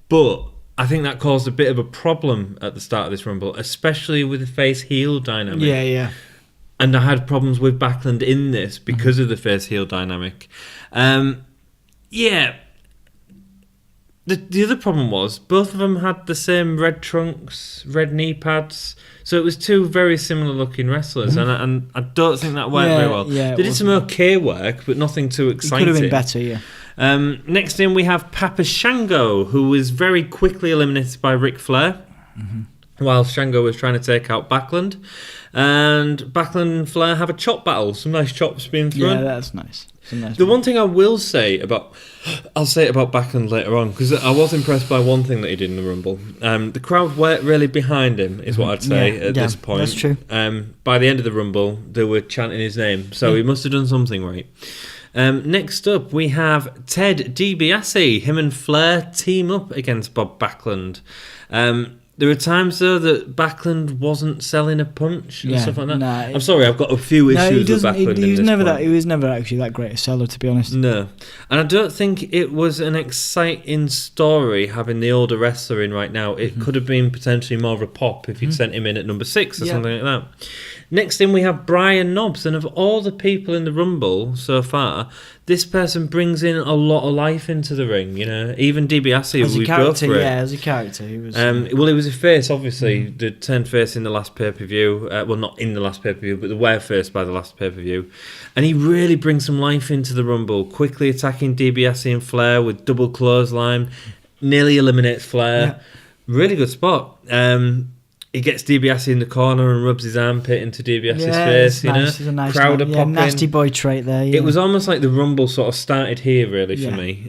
But I think that caused a bit of a problem at the start of this Rumble, especially with the face-heel dynamic. Yeah. And I had problems with Backlund in this because of the face-heel dynamic. The other problem was both of them had the same red trunks, red knee pads, so it was two very similar looking wrestlers, and I don't think that worked very well. Yeah, they did some okay work, but nothing too exciting. It could have been better, yeah. Next in we have Papa Shango, who was very quickly eliminated by Ric Flair, while Shango was trying to take out Backlund. And Backlund and Flair have a chop battle. Some nice chops being thrown. Yeah, that's nice. One thing I will say I'll say it about Backlund later on, because I was impressed by one thing that he did in the Rumble. The crowd weren't really behind him, is what I'd say at this point. That's true. By the end of the Rumble, they were chanting his name, so he must have done something right. Next up, we have Ted DiBiase. Him and Flair team up against Bob Backlund. There were times, though, that Backlund wasn't selling a punch and stuff like that. I'm sorry, I've got a few issues with Backlund. He was never actually that great a seller, to be honest. No. And I don't think it was an exciting story having the older wrestler in right now. It could have been potentially more of a pop if you'd sent him in at number 6 or something like that. Next in, we have Brian Knobbs, and of all the people in the Rumble so far, this person brings in a lot of life into the ring. You know, even DiBiase, as a character, as a character, he was. Well, he was a face, obviously. They turned face in the last pay-per-view. Well, not in the last pay-per-view, but they were face by the last pay-per-view. And he really brings some life into the Rumble, quickly attacking DiBiase and Flair with double clothesline, nearly eliminates Flair. Yeah. Really good spot. He gets DiBiase in the corner and rubs his armpit into DiBiase's face. Nice. It's a nice crowd are popping. Nasty boy trait there. Yeah. It was almost like the Rumble sort of started here, really, for me.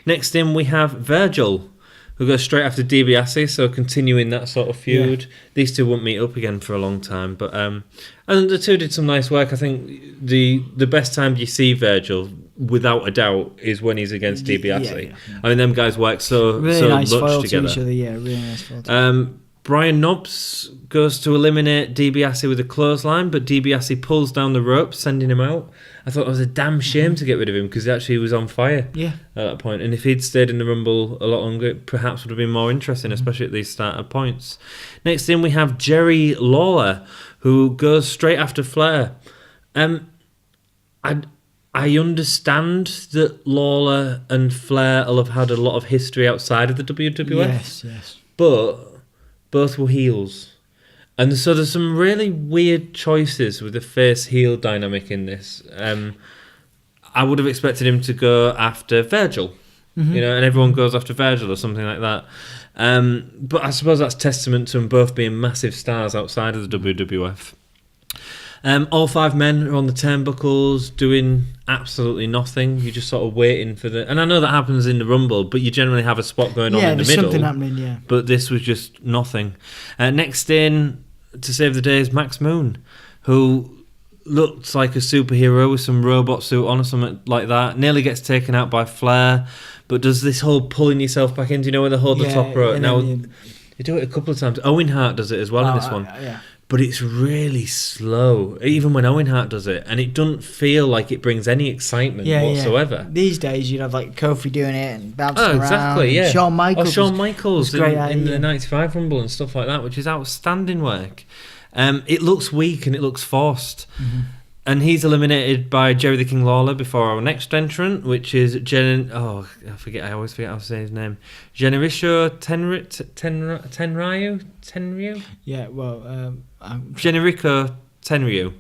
Next in, we have Virgil, who goes straight after DiBiase, so continuing that sort of feud. Yeah. These two won't meet up again for a long time, but and the two did some nice work. I think the best time you see Virgil, without a doubt, is when he's against DiBiase. Yeah. I mean, them guys work so nice much together. To each other. Yeah, really nice foil. Brian Knobbs goes to eliminate DiBiase with a clothesline, but DiBiase pulls down the rope, sending him out. I thought it was a damn shame to get rid of him, because he actually was on fire at that point. And if he'd stayed in the Rumble a lot longer, it perhaps would have been more interesting, especially at these starter points. Next in, we have Jerry Lawler, who goes straight after Flair. I understand that Lawler and Flair will have had a lot of history outside of the WWF. Yes. But both were heels. And so there's some really weird choices with the face-heel dynamic in this. I would have expected him to go after Virgil, you know, and everyone goes after Virgil or something like that. But I suppose that's testament to them both being massive stars outside of the WWF. All 5 men are on the turnbuckles doing absolutely nothing. You're just sort of waiting for the... And I know that happens in the Rumble, but you generally have a spot going on in the middle. Yeah, there's something happening, But this was just nothing. Next in, to save the day, is Max Moon, who looked like a superhero with some robot suit on or something like that. Nearly gets taken out by Flair, but does this whole pulling yourself back in. Do you know where they hold the top rope? Now, they do it a couple of times. Owen Hart does it as well in this one. But it's really slow, even when Owen Hart does it, and it doesn't feel like it brings any excitement whatsoever. Yeah. These days, you'd have like Kofi doing it and bouncing around. Exactly, yeah. Shawn Michaels. Shawn Michaels in the 95 Rumble and stuff like that, which is outstanding work. It looks weak and it looks forced. And he's eliminated by Jerry the King Lawler before our next entrant, which is I always forget how to say his name. Generico Tenryu? Yeah, well... Generico Tenryu,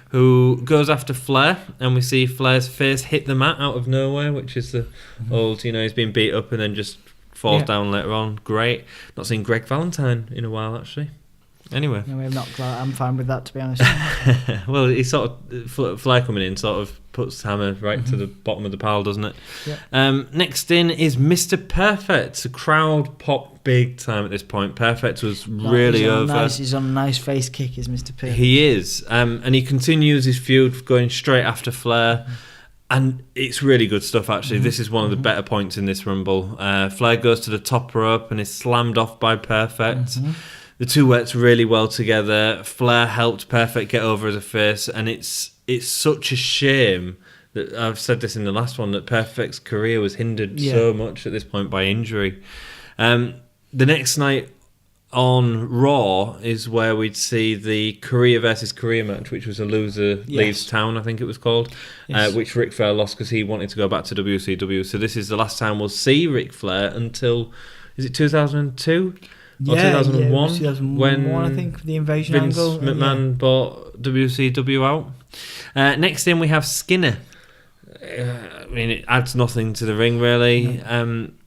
who goes after Flair, and we see Flair's face hit the mat out of nowhere, which is the old, he's been beat up and then just falls down later on. Great. Not seen Greg Valentine in a while, actually. Anyway. No, I'm fine with that, to be honest. Well, he sort of, Flair coming in sort of puts Hammer right to the bottom of the pile, doesn't it? Yeah. Next in is Mr. Perfect. The crowd popped big time at this point. Perfect was really over. He's on a nice face kick, is Mr. P. He is. And he continues his feud going straight after Flair. And it's really good stuff, actually. This is one of the better points in this Rumble. Flair goes to the top rope and is slammed off by Perfect. The two worked really well together. Flair helped Perfect get over as a face, and it's such a shame that I've said this in the last one, that Perfect's career was hindered so much at this point by injury. The next night on Raw is where we'd see the career versus career match, which was a loser leaves town, I think it was called, which Ric Flair lost because he wanted to go back to WCW. So this is the last time we'll see Ric Flair until, is it 2002? Or 2001, 2001, when I think, the invasion Vince angle. McMahon bought WCW out. Next in we have Skinner. I mean, it adds nothing to the ring really,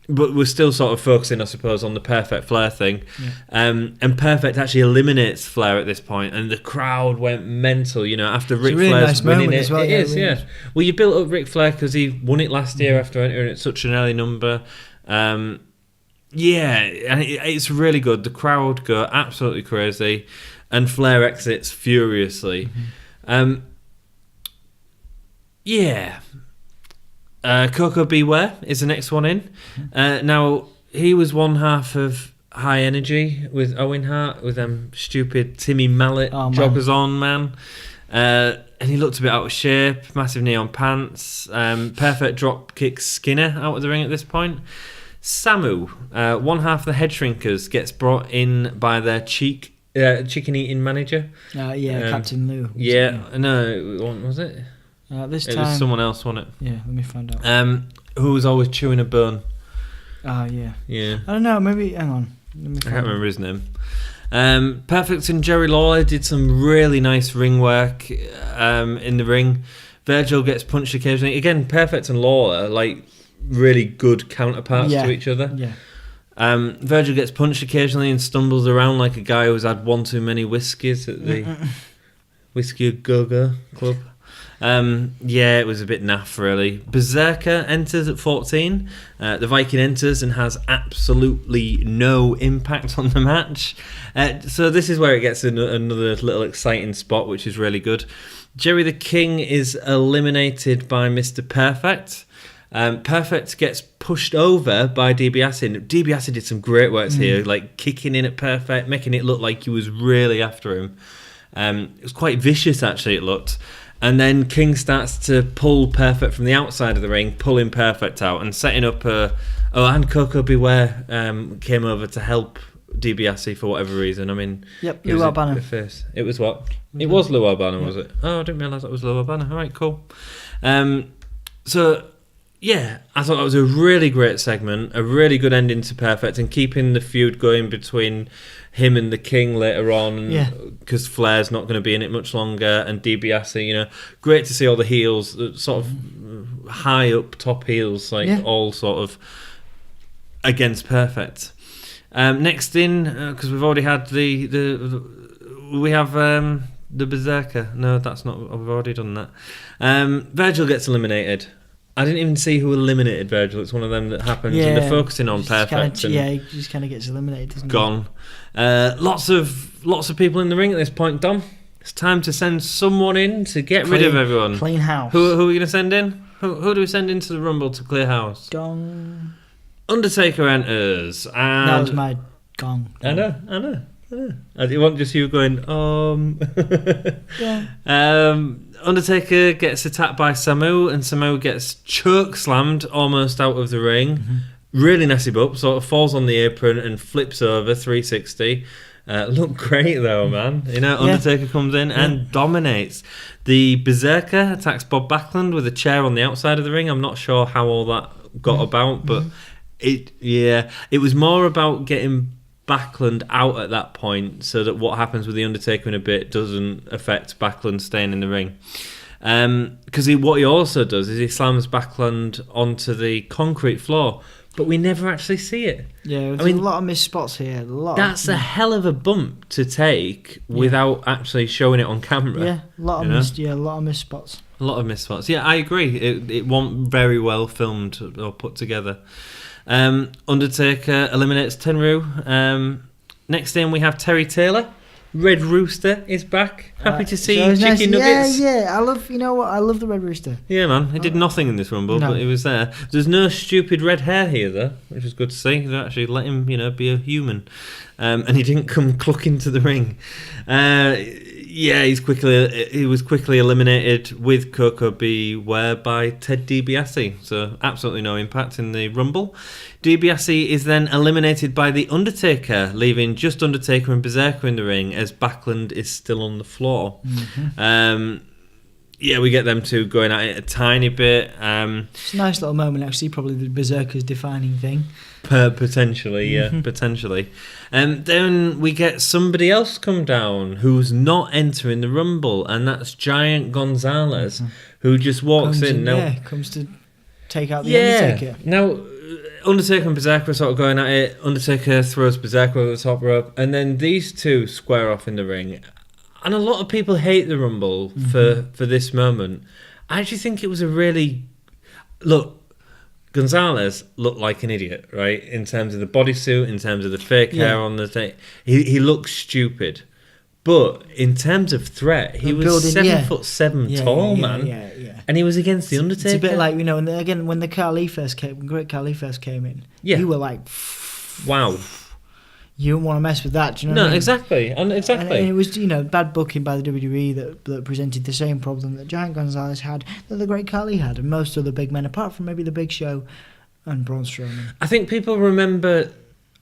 but we're still sort of focusing, I suppose, on the Perfect Flair thing. And Perfect actually eliminates Flair at this point, and the crowd went mental. After Ric Flair's winning it, well, it is. Yeah. Well, you built up Ric Flair because he won it last year after entering at such an early number. Yeah, and it's really good. The crowd go absolutely crazy, and Flair exits furiously. Coco Beware is the next one in. Now, he was one half of High Energy with Owen Hart, with them stupid Timmy Mallet joggers on, man. And he looked a bit out of shape, massive neon pants. Perfect drop kicks Skinner out of the ring at this point. Samu, one half of the Head Shrinkers, gets brought in by their chicken-eating manager. Captain Lou. No, was it? This it time... was someone else, wasn't it? Yeah, let me find out. Who was always chewing a bone. Yeah. Yeah. I don't know, maybe... Hang on. I can't remember his name. Perfect and Jerry Lawler did some really nice ring work in the ring. Virgil gets punched occasionally. Again, Perfect and Lawler, really good counterparts to each other. Virgil gets punched occasionally and stumbles around like a guy who's had one too many whiskies at the Whiskey Go-Go Club. It was a bit naff, really. Berserker enters at 14. The Viking enters and has absolutely no impact on the match. So this is where it gets another little exciting spot, which is really good. Jerry the King is eliminated by Mr. Perfect. Perfect gets pushed over by DiBiase. DiBiase did some great works here, kicking in at Perfect, making it look like he was really after him. It was quite vicious, actually, it looked. And then King starts to pull Perfect from the outside of the ring, pulling Perfect out and setting up and Coco Beware came over to help DiBiase for whatever reason. I mean, Lou Albano. It was what? It was Lou Albano, was it? Oh, I didn't realise that was Lou Albano. All right, cool. I thought that was a really great segment, a really good ending to Perfect, and keeping the feud going between him and the King later on, because Flair's not going to be in it much longer, and DiBiase, great to see all the heels, sort of high up top heels, all sort of against Perfect. Next in, because we've already had we have the Berserker. No, that's not. We've already done that. Virgil gets eliminated. I didn't even see who eliminated Virgil. It's one of them that happens, and they're focusing on Perfect. He just kind of gets eliminated, doesn't he? Gone. Lots of people in the ring at this point, Dom. It's time to send someone in to get rid of everyone. Clean house. Who are we going to send in? Who do we send into the Rumble to clear house? Gong. Undertaker enters, and that was my gong. I know. I want just you going, Undertaker gets attacked by Samu, and Samu gets choke slammed almost out of the ring. Really messy up, sort of falls on the apron and flips over 360. Looked great though, man. Undertaker comes in and dominates. The Berserker attacks Bob Backlund with a chair on the outside of the ring. I'm not sure how all that got about, but it was more about getting Backlund out at that point so that what happens with The Undertaker in a bit doesn't affect Backlund staying in the ring. Because what he also does is he slams Backlund onto the concrete floor, but we never actually see it. Yeah, there's a lot of missed spots here. That's a hell of a bump to take without actually showing it on camera. Yeah, a lot of missed spots. A lot of missed spots. Yeah, I agree. It wasn't very well filmed or put together. Undertaker eliminates Tenryu. Next in we have Terry Taylor. Red Rooster is back. Happy to see Chicken Nuggets. Yeah. I love the Red Rooster. Yeah, man. He did nothing in this Rumble, but he was there. There's no stupid red hair here, though, which is good to see. They actually let him, be a human. And he didn't come clucking to the ring. He was quickly eliminated with Coco Beware by Ted DiBiase. So absolutely no impact in the Rumble. DiBiase is then eliminated by The Undertaker, leaving just Undertaker and Berserker in the ring as Backlund is still on the floor. Mm-hmm. We get them two going at it a tiny bit. It's a nice little moment, actually. Probably the Berserker's defining thing. Potentially. And then we get somebody else come down who's not entering the Rumble, and that's Giant Gonzalez, who just walks in. Comes to take out the Undertaker. Now, Undertaker and Berserker are sort of going at it. Undertaker throws Berserker over the top rope, and then these two square off in the ring. And a lot of people hate the Rumble for this moment. I actually think it was a really... Look, Gonzalez looked like an idiot, right? In terms of the bodysuit, in terms of the fake hair on the thing. He looked stupid. But in terms of threat, he was 7'7" tall, man. Yeah. And he was against The Undertaker. It's a bit like, when the Khali first came, when Great Khali first came in, you were like... Wow. You don't want to mess with that, do you know what I mean? Exactly. And it was, bad booking by the WWE that presented the same problem that Giant Gonzalez had, that the Great Khali had, and most other big men, apart from maybe the Big Show and Braun Strowman. I think people remember...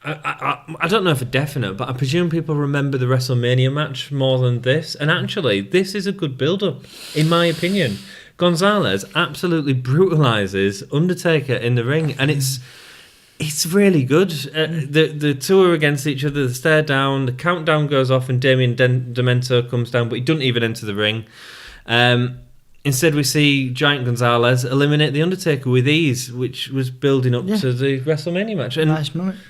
I don't know for definite, but I presume people remember the WrestleMania match more than this. And actually, this is a good build-up, in my opinion. Gonzalez absolutely brutalises Undertaker in the ring, and it's really good. The two are against each other, the stare down, the countdown goes off, and Damien Demento comes down, but he doesn't even enter the ring. Instead, we see Giant Gonzalez eliminate The Undertaker with ease, which was building up to the WrestleMania match. And nice moment.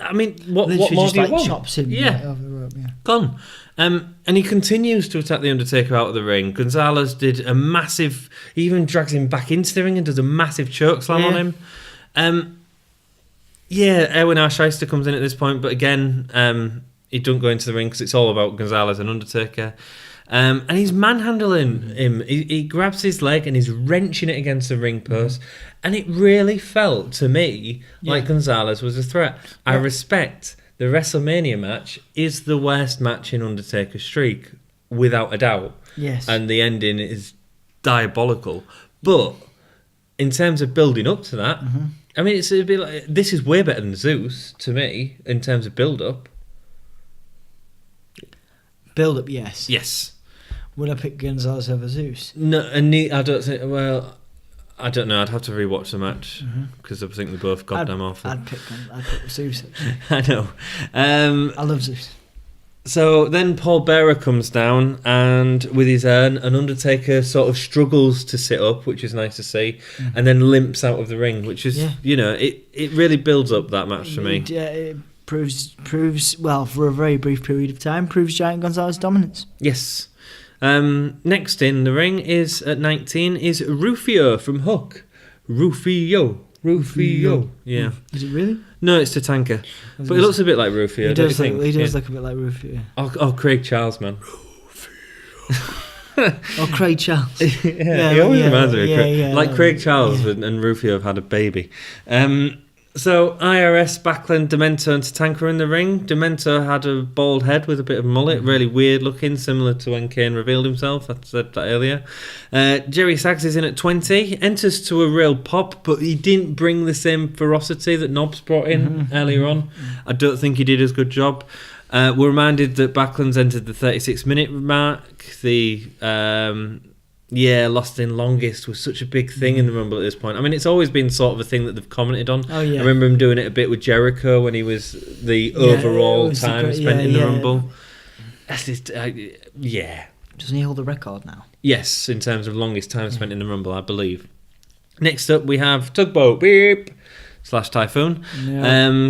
I mean, what more do you want? Chops him over the rope, gone. And he continues to attack The Undertaker out of the ring. Gonzalez did a massive... He even drags him back into the ring and does a massive choke slam on him. Erwin R. Shyster comes in at this point, but again, he doesn't go into the ring because it's all about Gonzalez and Undertaker. And he's manhandling him. He grabs his leg and he's wrenching it against the ring post. And it really felt to me like Gonzalez was a threat. I respect the WrestleMania match is the worst match in Undertaker's streak, without a doubt. Yes. And the ending is diabolical. But in terms of building up to that, I mean, it's a bit like, this is way better than Zeus to me in terms of build-up. Build-up, yes. Yes. Would I pick Gonzalez over Zeus? No, and I don't think. Well, I don't know. I'd have to rewatch the match because I think they're both goddamn awful. I'd pick Zeus. I know. I love Zeus. So then Paul Bearer comes down, and with his urn, an Undertaker sort of struggles to sit up, which is nice to see, and then limps out of the ring, which is, it really builds up that match for me. It proves, well, for a very brief period of time, proves Giant Gonzalez's dominance. Yes. Next in the ring is, at 19, is Rufio from Hook. Rufio. Yeah. Is it really? No, it's Tatanka. But he looks a bit like Rufio. He does look a bit like Rufio. Oh, Craig Charles, man. Or Craig Charles. He always reminds me of Craig. Like Craig Charles and Rufio have had a baby. So IRS, Backlund, Demento and Tatanka in the ring. Demento had a bald head with a bit of mullet, really weird looking, similar to when Kane revealed himself. I said that earlier. Jerry Sags is in at 20, enters to a real pop, but he didn't bring the same ferocity that Knobs brought in earlier on. I don't think he did as good job. We're reminded that Backlund's entered the 36-minute mark. The Yeah, Lost in Longest was such a big thing in the Rumble at this point. I mean, it's always been sort of a thing that they've commented on. Oh, yeah. I remember him doing it a bit with Jericho when he was the overall time spent in the Rumble. That's just, yeah. Doesn't he hold the record now? Yes, in terms of longest time spent in the Rumble, I believe. Next up, we have Tugboat Beep / Typhoon.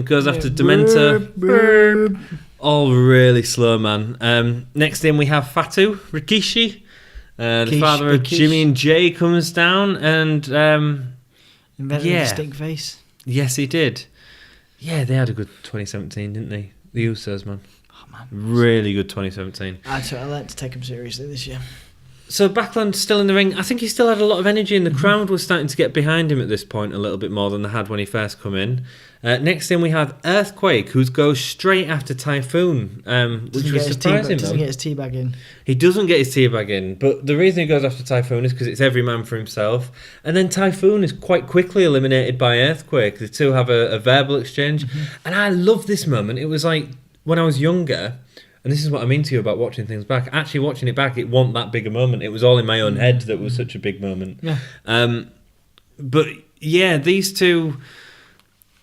Goes after Dementor. All really slow, man. Next in, we have Fatu Rikishi. The father of Jimmy and Jay comes down and invented a stink face. Yes, he did. Yeah, they had a good 2017, didn't they? The Usos, man. Oh man, really good 2017. I learned to take him seriously this year. So Backlund still in the ring. I think he still had a lot of energy, and the crowd was starting to get behind him at this point a little bit more than they had when he first come in. Next in, we have Earthquake, who goes straight after Typhoon, which was surprising. Doesn't get his teabag in. He doesn't get his teabag in, but the reason he goes after Typhoon is because it's every man for himself. And then Typhoon is quite quickly eliminated by Earthquake. The two have a verbal exchange, and I love this moment. It was like when I was younger. And this is what I mean to you about watching things back. Actually, watching it back, it wasn't that big a moment. It was all in my own head that was such a big moment. Yeah. But yeah, these two,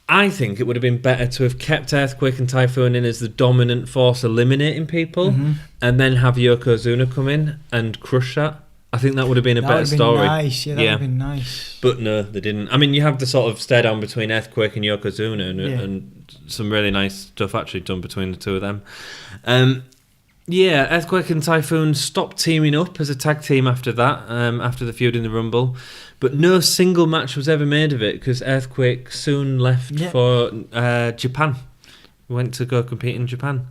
I think it would have been better to have kept Earthquake and Typhoon in as the dominant force eliminating people, and then have Yokozuna come in and crush that. I think that would have been a better story. Nice. Yeah, that would have been nice. But no, they didn't. I mean, you have the sort of stare down between Earthquake and Yokozuna, and some really nice stuff actually done between the two of them. Earthquake and Typhoon stopped teaming up as a tag team after that, after the feud in the Rumble. But no single match was ever made of it because Earthquake soon left for Japan. He went to go compete in Japan.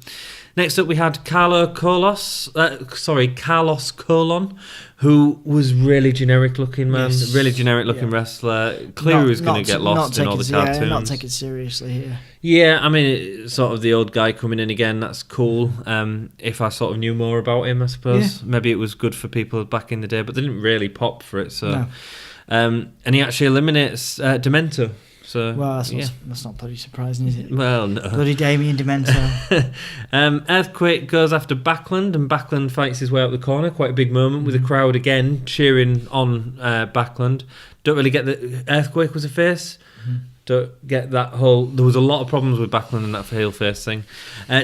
Next up, we had Carlos Colon, who was really generic looking, man. Yes. Really generic looking wrestler. Clear who's going to get lost in all the cartoons. Yeah, not take it seriously here. Yeah, I mean, it's sort of the old guy coming in again. That's cool. If I sort of knew more about him, I suppose. Maybe it was good for people back in the day, but they didn't really pop for it. So, and he actually eliminates Dementor. So, well, that's not bloody surprising, is it? Well, no. Bloody Damien Dementor. Earthquake goes after Backlund, and Backlund fights his way out the corner. Quite a big moment with the crowd again cheering on Backlund. Don't really get that Earthquake was a face. Don't get that whole... There was a lot of problems with Backlund and that heel face thing.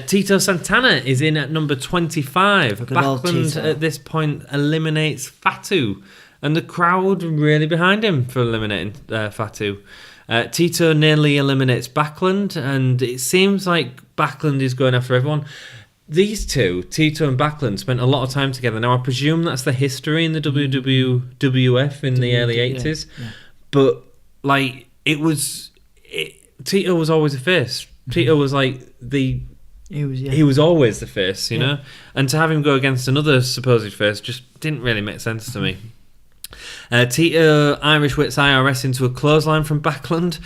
Tito Santana is in at number 25. Backlund at this point eliminates Fatu, and the crowd really behind him for eliminating Fatu. Tito nearly eliminates Backlund, and it seems like Backlund is going after everyone. These two, Tito and Backlund, spent a lot of time together. Now, I presume that's the history in the WWF in the early 80s. Yeah. But, like, Tito was always a face. Tito was like he was always the face, you know? And to have him go against another supposed face just didn't really make sense to me. Tito Irish whips IRS into a clothesline from Backlund,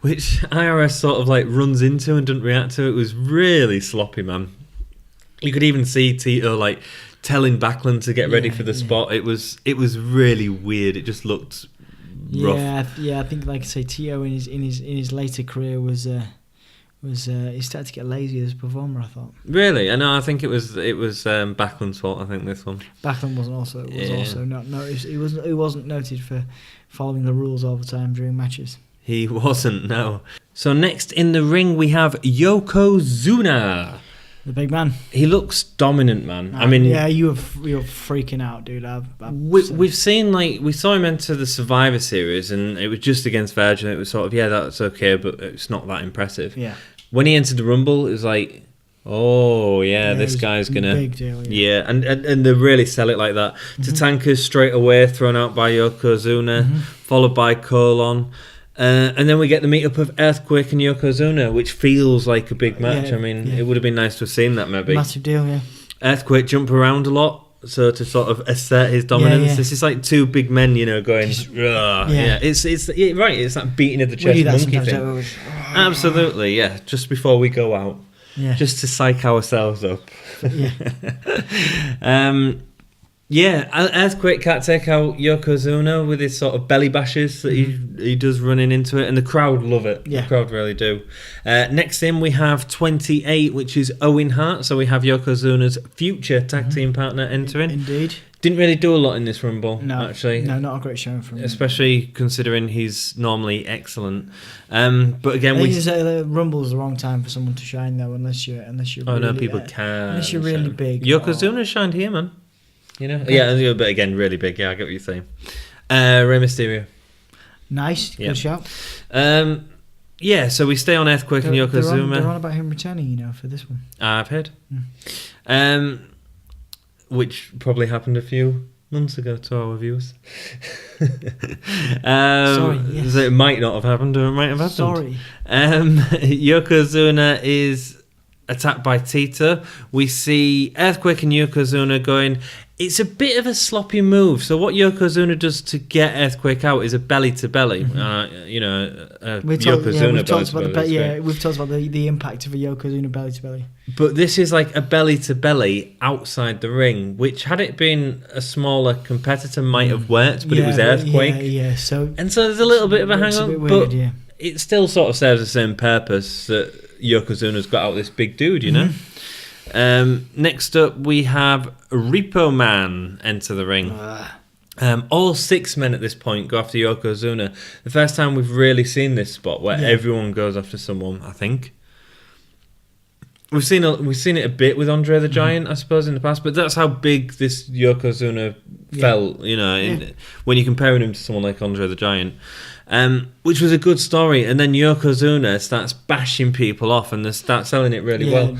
which IRS sort of like runs into and doesn't react to. It was really sloppy, man. You could even see Tito like telling Backlund to get ready for the spot. It was really weird. It just looked rough. I think, like I say, Tito in his later career was he started to get lazy as a performer, I thought. Really? I think it was Backlund's fault. I think this one. Backlund was also not noticed. He wasn't noted for following the rules all the time during matches. He wasn't. No. So next in the ring we have Yokozuna. The big man. He looks dominant, man. I mean, you were freaking out, dude. We've seen, like, we saw him enter the Survivor Series, and it was just against Virgin. It was sort of, that's okay, but it's not that impressive. Yeah. When he entered the Rumble, it was like, this guy's gonna, big deal. And they really sell it like that. Tatanka's straight away thrown out by Yokozuna, followed by Colon. And then we get the meet-up of Earthquake and Yokozuna, which feels like a big match. It would have been nice to have seen that, maybe. Massive deal, yeah. Earthquake jump around a lot, so to sort of assert his dominance. This is like two big men, going, It's right, it's that beating of the chest monkey thing. Absolutely, yeah, just before we go out. Yeah. Just to psych ourselves up. Earthquake can't take out Yokozuna with his sort of belly bashes that he does running into it, and the crowd love it. Yeah. The crowd really do. Next in we have 28, which is Owen Hart. So we have Yokozuna's future tag team partner entering. Indeed. Didn't really do a lot in this Rumble, actually. No, not a great showing from him. Especially considering he's normally excellent. But again, I think the Rumble's the wrong time for someone to shine though, unless you're. Oh really, no, people can. Unless you're really big. Yokozuna shined here, man. You know, yeah, but again, really big. Yeah, I get what you're saying. Rey Mysterio. Nice, good shout. Yeah, so we stay on Earthquake and Yokozuna. They're on about him returning, for this one. I've heard. Which probably happened a few months ago to our viewers. Sorry, yes. So it might not have happened, or it might have happened. Sorry. Yokozuna is attacked by Tito. We see Earthquake and Yokozuna going. It's a bit of a sloppy move. So what Yokozuna does to get Earthquake out is a belly to belly. We've talked about the impact of a Yokozuna belly to belly. But this is like a belly to belly outside the ring, which had it been a smaller competitor might have worked, but it was Earthquake. So there's a little bit of a hang on, but it still sort of serves the same purpose that Yokozuna's got out this big dude, you know. Next up, we have Repo Man enter the ring. All 6 men at this point go after Yokozuna. The first time we've really seen this spot where everyone goes after someone, I think. We've seen it a bit with Andre the Giant, I suppose, in the past, but that's how big this Yokozuna felt, when you're comparing him to someone like Andre the Giant. Which was a good story, and then Yokozuna starts bashing people off, and they start selling it really well.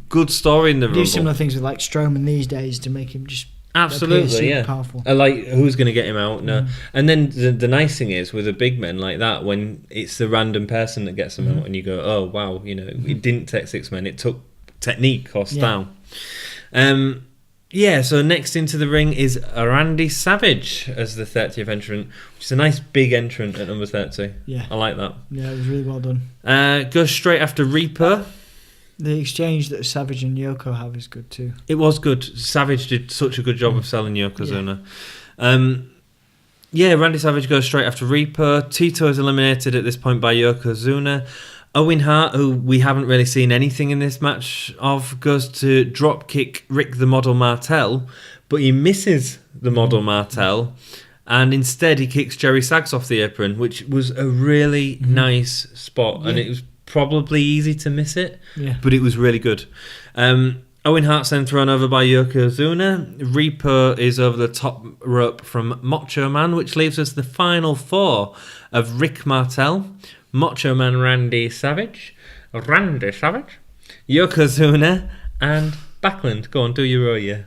Good story in the Rumble. Do similar things with like Strowman these days to make him just absolutely powerful. Like who's going to get him out? No, and then the nice thing is with a big man like that, when it's the random person that gets him out, and you go, oh wow, it didn't take 6 men, it took technique or style. So next into the ring is Randy Savage as the 30th entrant, which is a nice big entrant at number 30. Yeah. I like that. Yeah, it was really well done. Goes straight after Reaper. The exchange that Savage and Yoko have is good too. It was good. Savage did such a good job of selling Yokozuna. Randy Savage goes straight after Reaper. Tito is eliminated at this point by Yokozuna. Owen Hart, who we haven't really seen anything in this match of, goes to drop kick Rick the Model Martel, but he misses the Model Martel, and instead he kicks Jerry Sags off the apron, which was a really nice spot, and it was probably easy to miss it, but it was really good. Owen Hart's then thrown over by Yokozuna. Reaper is over the top rope from Macho Man, which leaves us the final 4 of Rick Martel, Macho Man Randy Savage, Yokozuna, and Backlund. Go on, do your roll, yeah.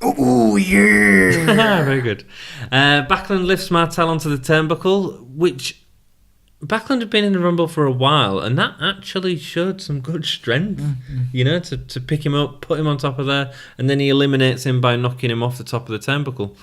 Oh, yeah! Very good. Backlund lifts Martel onto the turnbuckle, which Backlund had been in the Rumble for a while, and that actually showed some good strength, to pick him up, put him on top of there, and then he eliminates him by knocking him off the top of the turnbuckle.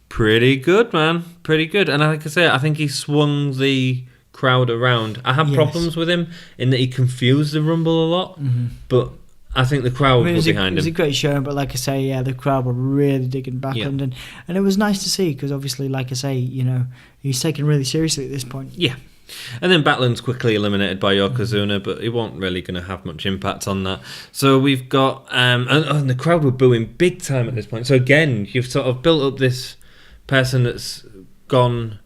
Pretty good, man. Pretty good. And like I say, I think he swung the crowd around. I had problems with him in that he confused the Rumble a lot, but I think the crowd was behind him. It was a great showing, but like I say, the crowd were really digging Backlund, and it was nice to see, because obviously, like I say, he's taken really seriously at this point. Yeah. And then Backlund's quickly eliminated by Yokozuna, but he wasn't really going to have much impact on that. So we've got... and the crowd were booing big time at this point. So again, you've sort of built up this person that's gone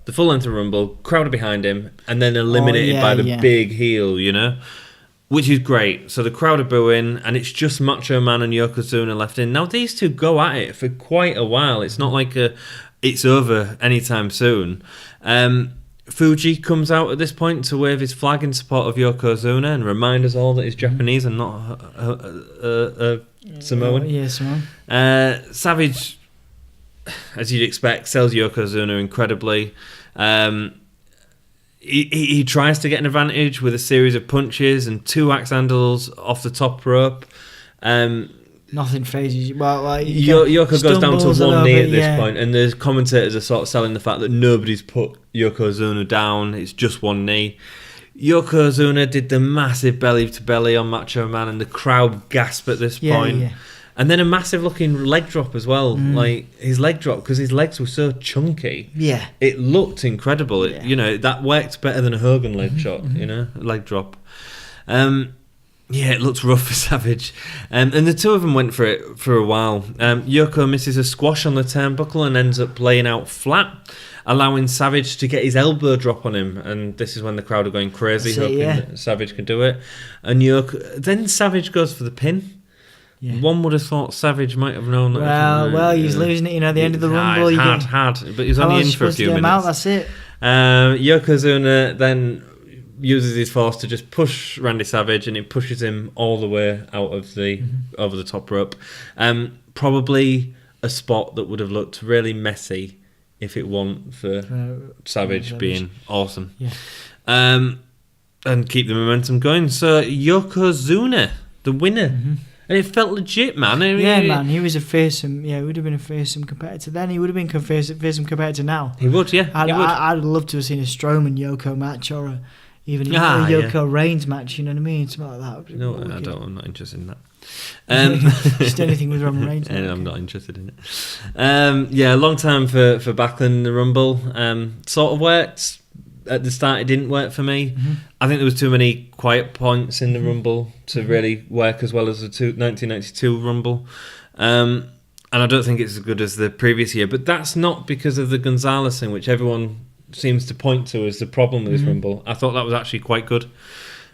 the full length of Rumble, crowd are behind him, and then eliminated by the big heel, which is great. So the crowd are booing, and it's just Macho Man and Yokozuna left in. Now, these two go at it for quite a while. It's not like it's over anytime soon. Fuji comes out at this point to wave his flag in support of Yokozuna and remind us all that he's Japanese and not Samoan. Samoan. Savage, as you'd expect, sells Yokozuna incredibly. He tries to get an advantage with a series of punches and 2 axe handles off the top rope. Nothing phases you. Well, Yoko goes down to one knee at this point, and the commentators are sort of selling the fact that nobody's put Yokozuna down. It's just one knee. Yokozuna did the massive belly to belly on Macho Man, and the crowd gasped at this point. Yeah. And then a massive looking leg drop as well, like his leg drop, because his legs were so chunky. Yeah, it looked incredible. That worked better than a Hogan leg shot. Leg drop. Yeah, it looks rough for Savage. And the two of them went for it for a while. Yoko misses a squash on the turnbuckle and ends up laying out flat, allowing Savage to get his elbow drop on him. And this is when the crowd are going crazy, hoping that Savage can do it. And then Savage goes for the pin. Yeah. One would have thought Savage might have known that. Well, he's losing it, at the end of the Rumble. It's hard, but he's only in for a few minutes. Out, that's it. Yokozuna then uses his force to just push Randy Savage, and it pushes him all the way out of the over the top rope. Probably a spot that would have looked really messy if it weren't for Savage being awesome. Yeah. And keep the momentum going. So Yokozuna, the winner. Mm-hmm. And it felt legit, man. Man, he was a fearsome. Yeah, he would have been a fearsome competitor then. He would have been a fearsome competitor now. He would, yeah. I'd love to have seen a Strowman Yoko match or even a Yoko Reigns match. You know what I mean? Something like that. No, I don't. I'm not interested in that. Just anything with Roman Reigns. I'm not interested in it. Long time for Backlund in the Rumble. Sort of worked. At the start, it didn't work for me. Mm-hmm. I think there was too many quiet points in the Rumble to really work as well as the 1992 Rumble. And I don't think it's as good as the previous year. But that's not because of the Gonzalez thing, which everyone seems to point to as the problem with this Rumble. I thought that was actually quite good.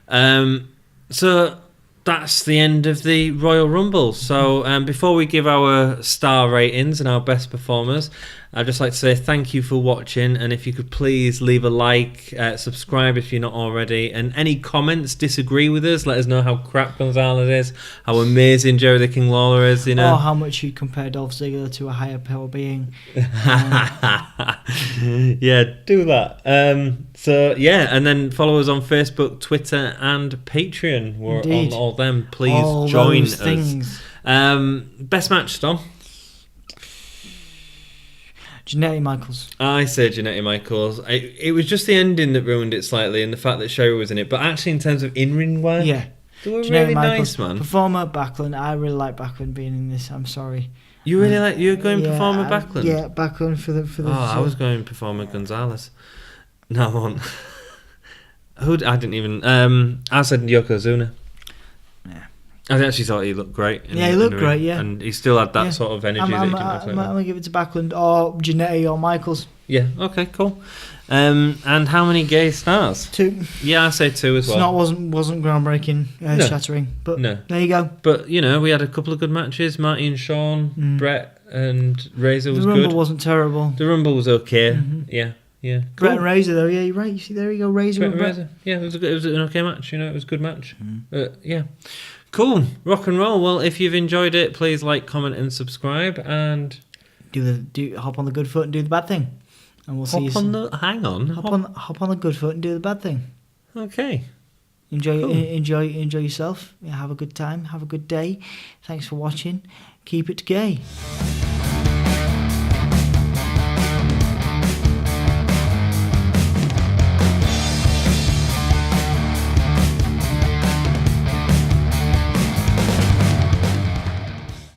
So that's the end of the Royal Rumble. So before we give our star ratings and our best performers, I'd just like to say thank you for watching, and if you could please leave a like, subscribe if you're not already, and any comments, disagree with us, let us know how crap Gonzalez is, how amazing Jerry the King Lawler is, or how much you compare Dolph Ziggler to a higher power being. Yeah, do that. And then follow us on Facebook, Twitter and Patreon. We're on all them. Please all join those things. Best match, Tom? Jannetty Michaels. I say Jannetty Michaels. It was just the ending that ruined it slightly, and the fact that Sherry was in it. But actually, in terms of in-ring work, they were really nice, man. Performer Backlund. I really like Backlund being in this. I'm sorry. You really like? You're going Performer Backlund? Yeah, Backlund for the. I was going Performer Gonzalez. No, I'm on. I didn't even. I said Yokozuna. Yeah. I actually thought he looked great. He looked great, yeah. And he still had that sort of energy. I'm going to give it to Backlund or Jannetty or Michaels. Yeah, okay, cool. And how many gay stars? 2. Yeah, I say 2 as well. It's not wasn't groundbreaking, shattering, but there you go. But, we had a couple of good matches. Marty and Sean, Brett and Razor was good. The Rumble wasn't terrible. The Rumble was okay. Mm-hmm. Yeah. Cool. Brett and Razor, though, yeah, you're right. You see, there you go, Razor and Brett. Razor. Yeah, it was an okay match. It was a good match. Yeah. Cool, rock and roll. Well, if you've enjoyed it, please like, comment, and subscribe, and hop on the good foot and do the bad thing, and we'll see you soon. Hang on, hop on the good foot and do the bad thing. Okay. Enjoy yourself. Have a good time. Have a good day. Thanks for watching. Keep it gay.